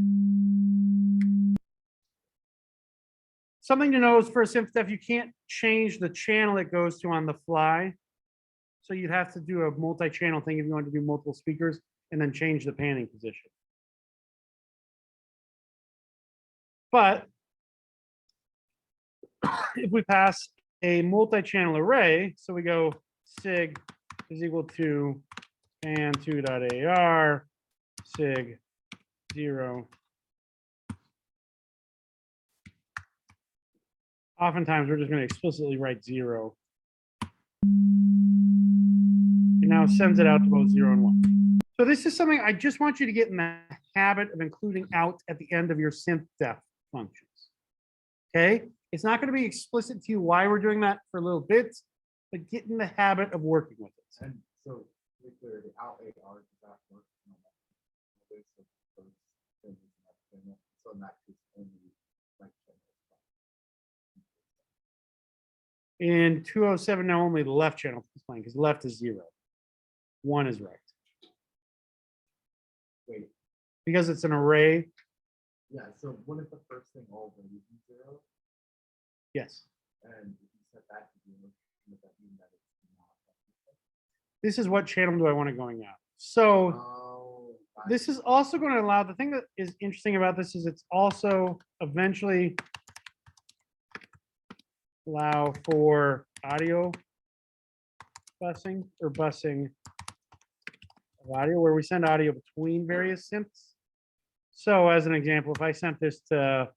B: Something to know is for synth stuff, you can't change the channel it goes to on the fly. So you'd have to do a multi-channel thing if you want to do multiple speakers and then change the panning position. But if we pass a multi-channel array, so we go sig is equal to pan2.ar sig 0. Oftentimes we're just going to explicitly write 0. It now sends it out to both 0 and 1. So this is something I just want you to get in the habit of including out at the end of your synth-def functions. Okay? It's not going to be explicit to you why we're doing that for a little bit, but get in the habit of working with it.
C: And so, to be clear, the out AR does that work? So in that case, only right channel.
B: In 207, now only the left channel is playing because left is 0. 1 is right.
C: Wait,
B: Because it's an array,
C: yeah, so what if the first thing always is 0?
B: yes.
C: And if you set that to 0, would that mean that it's not?
B: This is what channel do I want it going out? So
C: Oh,
B: this is also going to allow, the thing that is interesting about this is it's also eventually allow for audio busing or busing of audio where we send audio between various synths. So as an example, if I sent this to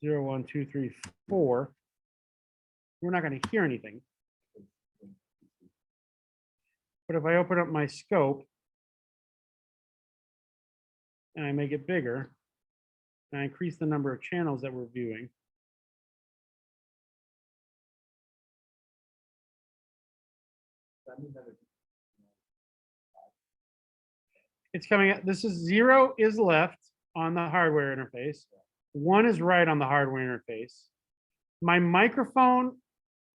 B: 0, 1, 2, 3, 4, we're not going to hear anything. But if I open up my scope and I make it bigger, and I increase the number of channels that we're viewing,
C: that mean that
B: it's coming out. This is 0 is left on the hardware interface. 1 is right on the hardware interface. My microphone,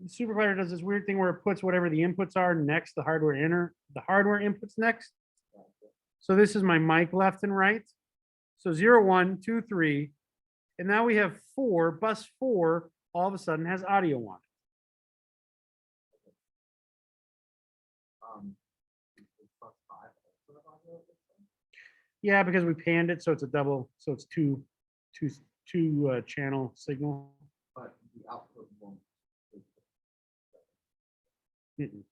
B: SuperClavier does this weird thing where it puts whatever the inputs are next, the hardware inputs next. So this is my mic left and right. So 0, 1, 2, 3. And now we have 4, bus 4 all of a sudden has audio on it.
C: is plus 5 also have audio?
B: Yeah, because we panned it, so it's a double, so it's two channel signal.
C: But the output won't.
B: Mm-mm.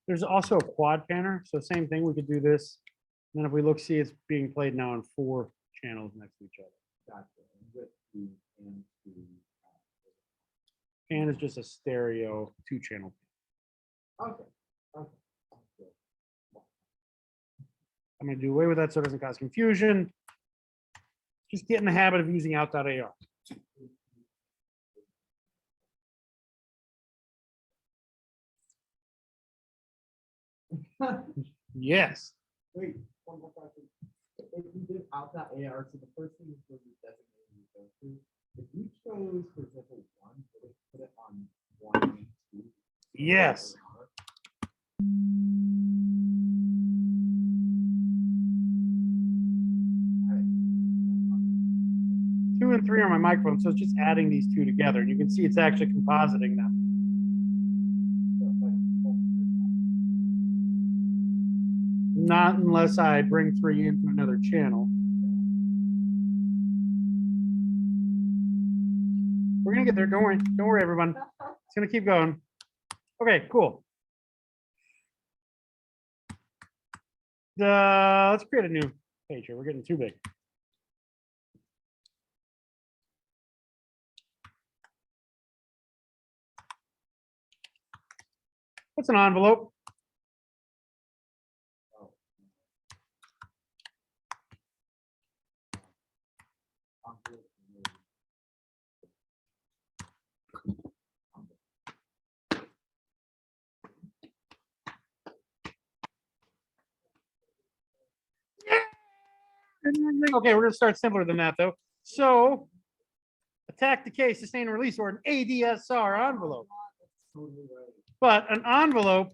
B: There's also a quad panner, so same thing, we could do this. And then if we look, see it's being played now on 4 channels next to each other.
C: Gotcha. And with the and the
B: Pan is just a stereo 2-channel.
C: okay. Okay. Good.
B: I'm gonna do away with that so it doesn't cause confusion. Just get in the habit of using out.ar. Yes.
C: Wait, one more question. If you did out that AR, so the first thing is where you designate you go to. If you chose, for example, 1, would it put it on 1 and 2?
B: Yes. 2 and 3 are my microphones, so it's just adding these 2 together. And you can see it's actually compositing them. Not unless I bring 3 into another channel. We're gonna get there. Don't worry. Don't worry, everyone. It's gonna keep going. Okay, cool. Let's create a new page here. We're getting too big. What's an envelope? Okay, we're gonna start simpler than that though. So a attack, decay, sustain, and release, or an ADSR envelope.
C: That's totally right.
B: But an envelope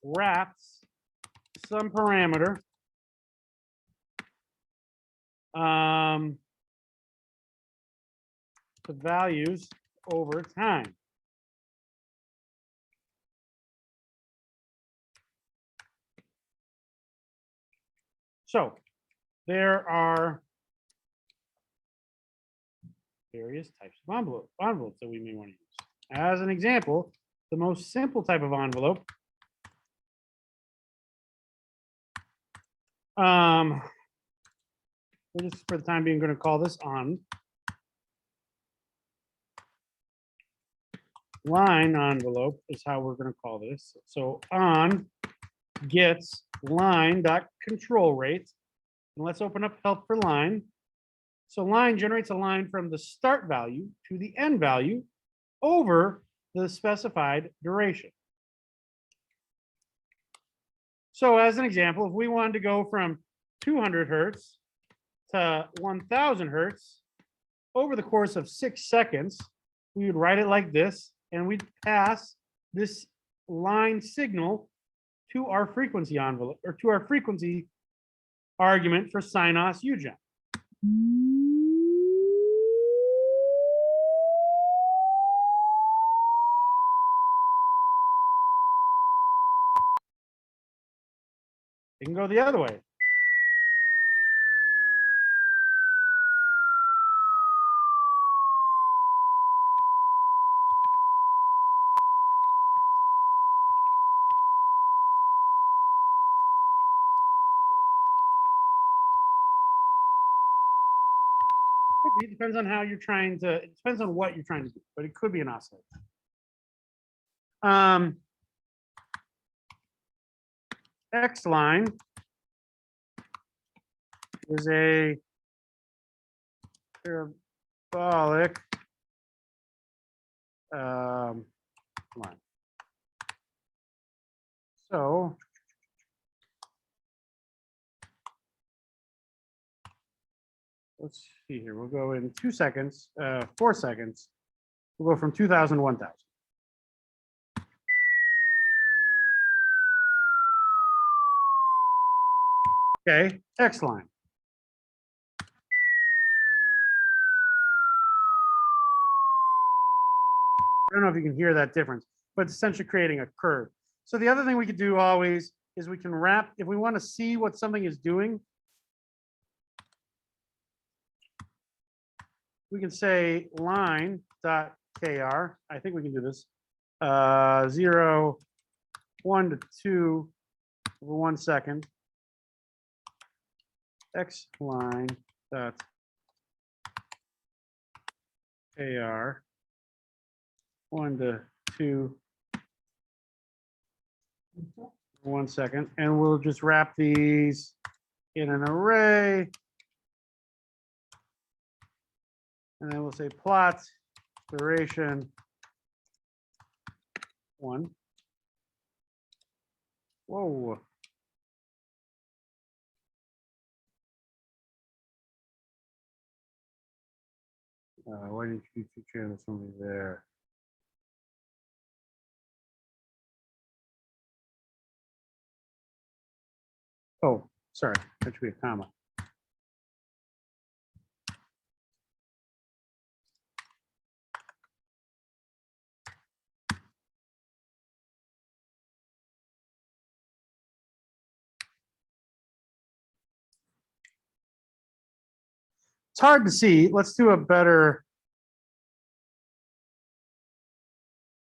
B: wraps some parameter the values over time. So there are various types of envelopes that we may want to use. As an example, the most simple type of envelope we're just for the time being going to call this on line envelope is how we're going to call this. So on gets line dot control rate. And let's open up help for line. So line generates a line from the start value to the end value over the specified duration. So as an example, if we wanted to go from 200 hertz to 1000 hertz over the course of 6 seconds, we would write it like this, and we'd pass this line signal to our frequency envelope, or to our frequency argument for Synos UGen. It can go the other way. It depends on how you're trying to, it depends on what you're trying to do, but it could be an oscillator. X line is a parabolic line. So let's see here. We'll go in 2 seconds, 4 seconds. We'll go from 2000 to 1000. Okay, X line. I don't know if you can hear that difference, but it's essentially creating a curve. So the other thing we could do always is we can wrap, if we want to see what something is doing, we can say line dot kr. I think we can do this. 0, 1 to 2 over 1 second. X line dot kr 1 to 2 1 second, and we'll just wrap these in an array, and then we'll say plot duration 1. Whoa. Why didn't you share this over there? Oh, sorry, that should be a comma. It's hard to see. Let's do a better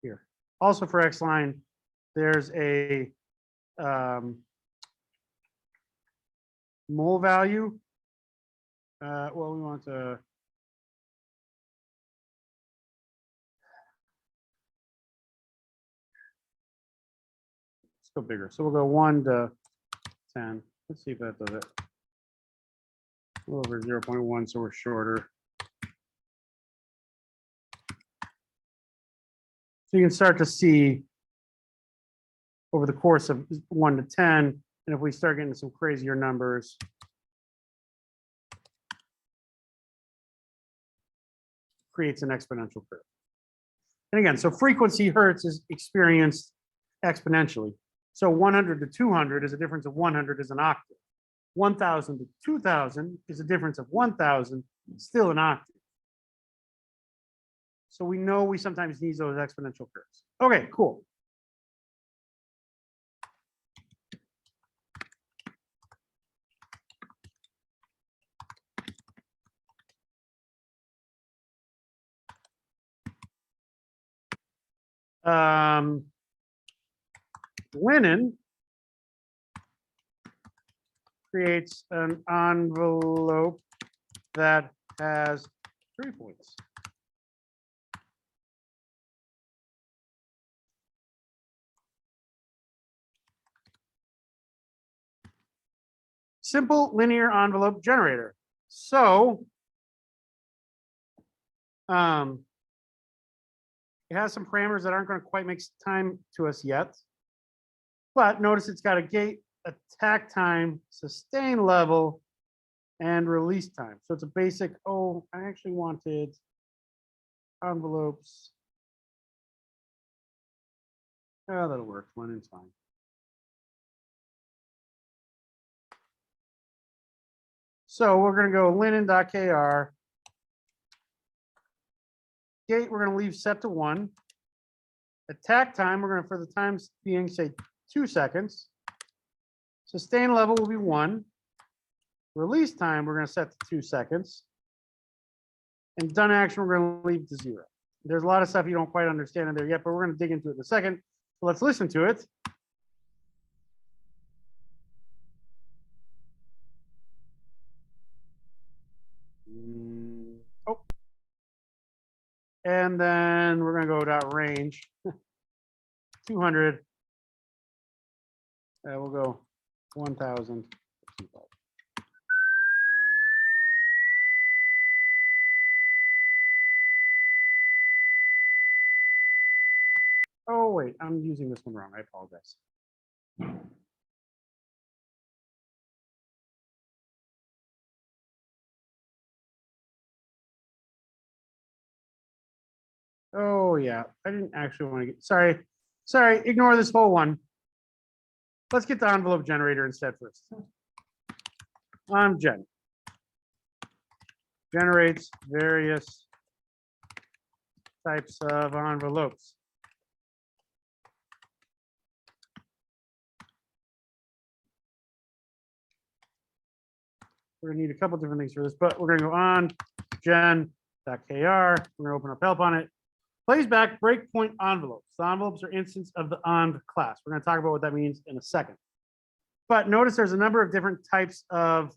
B: here. Also for X line, there's a mole value. Well, we want to let's go bigger. So we'll go 1 to 10. Let's see if that does it. A little over 0.1, so we're shorter. So you can start to see over the course of 1 to 10, and if we start getting some crazier numbers, creates an exponential curve. And again, so frequency hertz is experienced exponentially. So 100 to 200 is a difference of 100 is an octave. 1000 to 2000 is a difference of 1000, still an octave. So we know we sometimes need those exponential curves. Okay, cool. Linen creates an envelope that has 3 points. Simple linear envelope generator. So it has some parameters that aren't going to quite make time to us yet. But notice it's got a gate, attack time, sustain level, and release time. So it's a basic, oh, I actually wanted envelopes. Oh, that'll work. One is fine. So we're going to go linen.kr. Gate, we're going to leave set to 1. Attack time, we're going to, for the times being, say 2 seconds. Sustain level will be 1. Release time, we're going to set to 2 seconds. And done action, we're going to leave to 0. There's a lot of stuff you don't quite understand in there yet, but we're going to dig into it in a second. So let's listen to it. Oh. And then we're going to go dot range 200. We'll go 1000. Oh, wait, I'm using this one wrong. I apologize. Oh, yeah, I didn't actually want to get, sorry, ignore this whole one. Let's get the envelope generator instead first. Gen generates various types of envelopes. We're gonna need a couple different things for this, but we're gonna go on gen.kr. We're gonna open up help on it. Plays back breakpoint envelopes. The envelopes are instance of the env class. We're gonna talk about what that means in a second. But notice there's a number of different types of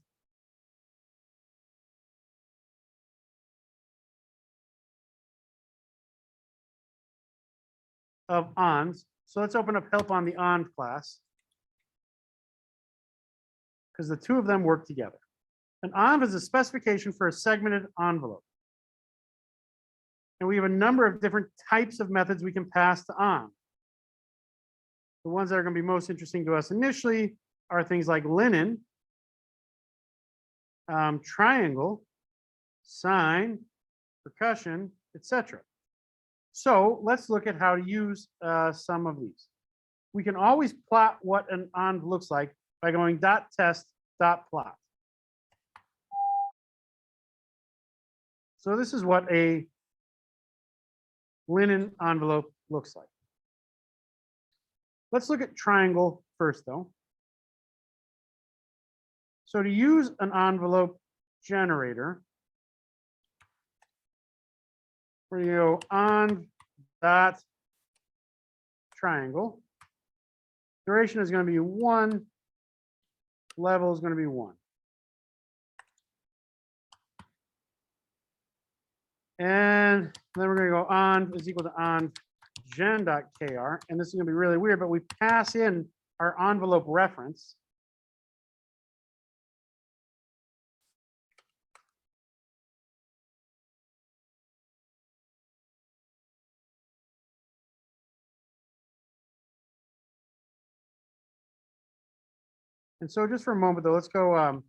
B: ons. So let's open up help on the env class, because the two of them work together. An env is a specification for a segmented envelope. And we have a number of different types of methods we can pass to env. The ones that are going to be most interesting to us initially are things like linen, triangle, sine, percussion, etc. So let's look at how to use some of these. We can always plot what an env looks like by going .test.plot. So this is what a linen envelope looks like. Let's look at triangle first, though. So to use an envelope generator, we're going to go on dot triangle. Duration is going to be 1. Level is going to be 1. And then we're going to go on is equal to on gen.kr. And this is going to be really weird, but we pass in our envelope reference. And so just for a moment, though, let's go .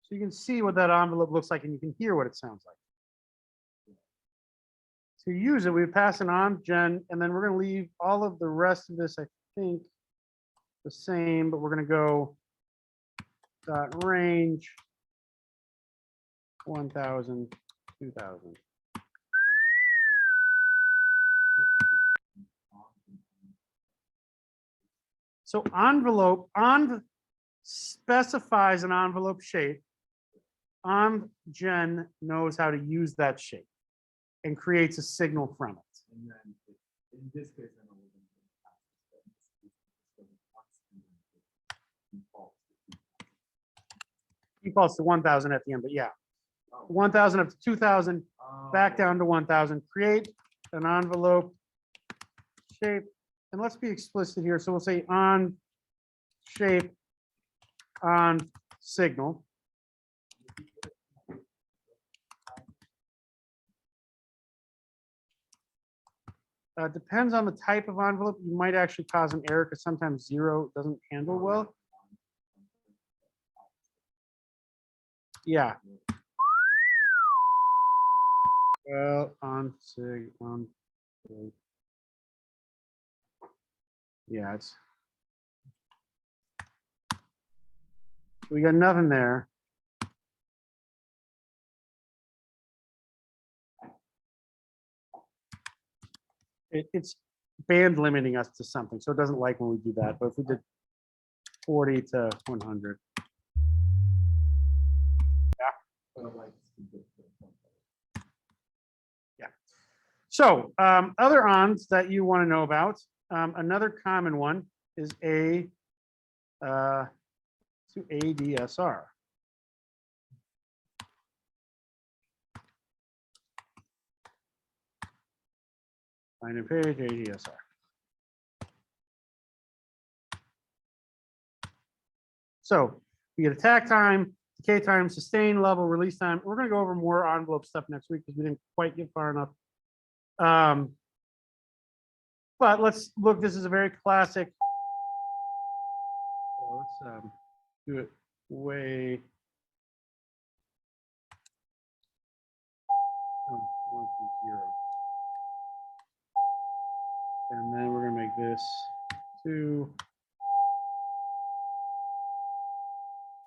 B: So you can see what that envelope looks like and you can hear what it sounds like. To use it, we pass it on, Jen, and then we're going to leave all of the rest of this, I think, the same, but we're going to go dot range 1000, 2000. So envelope, on specifies an envelope shape. On Jen knows how to use that shape and creates a signal from it.
C: And then in this case, I know we're going to
B: Defaults to 1000 at the end, but yeah,
C: Oh.
B: 1000 up to 2000, back
C: Oh.
B: down to 1000, create an envelope shape. And let's be explicit here. So we'll say on shape on signal. Depends on the type of envelope. You might actually cause an error because sometimes 0 doesn't handle well. Yeah. Well, on sig on. Sig. Yeah, it's. We got nothing there. It's band limiting us to something, so it doesn't like when we do that. But if we did 40 to 100. Yeah. So other ons that you want to know about, another common one is to ADSR. Find a page, ADSR. So we get attack time, decay time, sustain level, release time. We're going to go over more envelope stuff next week because we didn't quite get far enough. But let's look. This is a very classic. Let's do it way. 1 to 0. And then we're going to make this 2.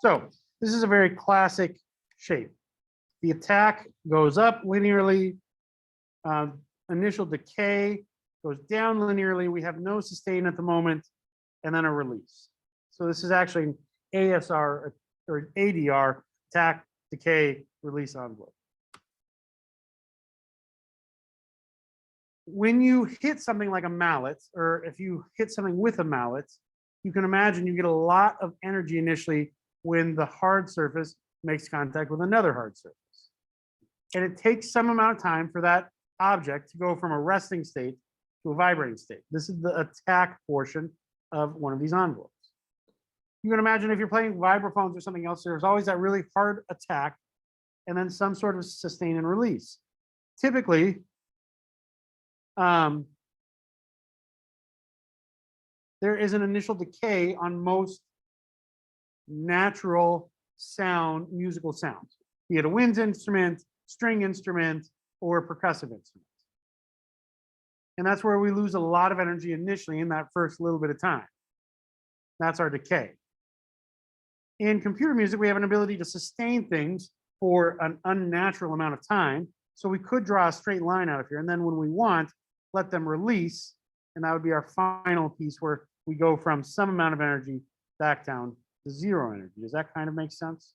B: So this is a very classic shape. The attack goes up linearly. Initial decay goes down linearly. We have no sustain at the moment, and then a release. So this is actually an ASR or ADR, attack, decay, release envelope. When you hit something like a mallet, or if you hit something with a mallet, you can imagine you get a lot of energy initially when the hard surface makes contact with another hard surface. And it takes some amount of time for that object to go from a resting state to a vibrating state. This is the attack portion of one of these envelopes. You can imagine if you're playing vibraphones or something else, there's always that really hard attack and then some sort of sustain and release. Typically, there is an initial decay on most natural sound, musical sounds, be it a wind instrument, string instrument, or percussive instrument. And that's where we lose a lot of energy initially in that first little bit of time. That's our decay. In computer music, we have an ability to sustain things for an unnatural amount of time. So we could draw a straight line out of here. And then when we want, let them release. And that would be our final piece where we go from some amount of energy back down to 0 energy. Does that kind of make sense?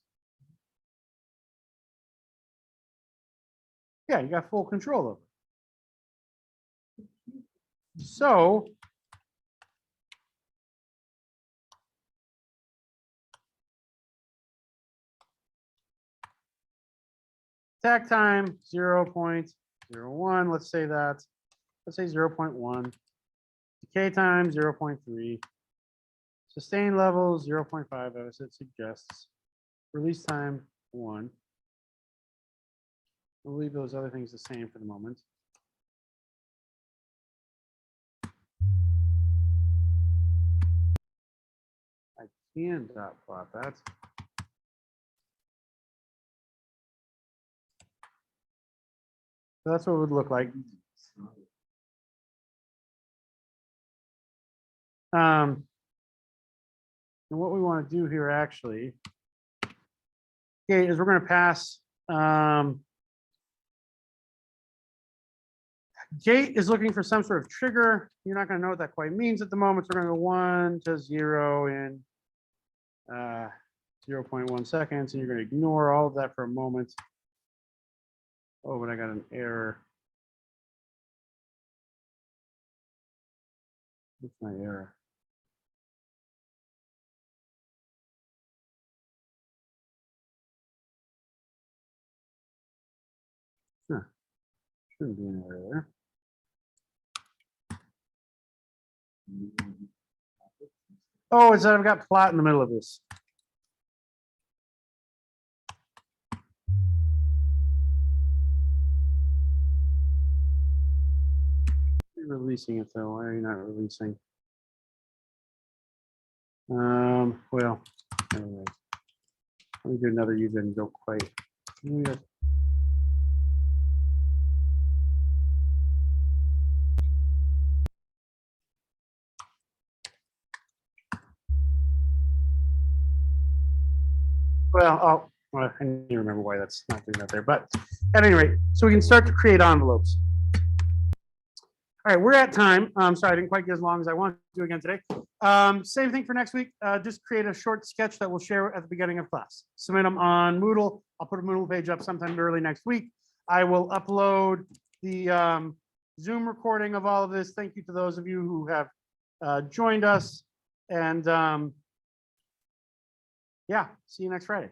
B: Yeah, you got full control over it. So attack time 0.01. Let's say that. Let's say 0.1. Decay time 0.3. Sustain level 0.5 as it suggests. Release time 1. We'll leave those other things the same for the moment. I can dot plot that. So that's what it would look like. And what we want to do here actually, okay, is we're going to pass. Gate is looking for some sort of trigger. You're not going to know what that quite means at the moment. So we're going to go 1 to 0 in 0.1 seconds, and you're going to ignore all of that for a moment. Oh, but I got an error. What's my error? Huh. Shouldn't be an error there. Oh, it's that I've got plot in the middle of this. You're releasing it though. Why are you not releasing? Well, anyway, let me do another. You didn't go quite. Well, I need to remember why that's not doing that there. But at any rate, so we can start to create envelopes. All right, we're at time. Sorry, I didn't quite get as long as I wanted to do again today. Same thing for next week. Just create a short sketch that we'll share at the beginning of class. Submit them on Moodle. I'll put a Moodle page up sometime early next week. I will upload the Zoom recording of all of this. Thank you to those of you who have joined us. And yeah, see you next Friday.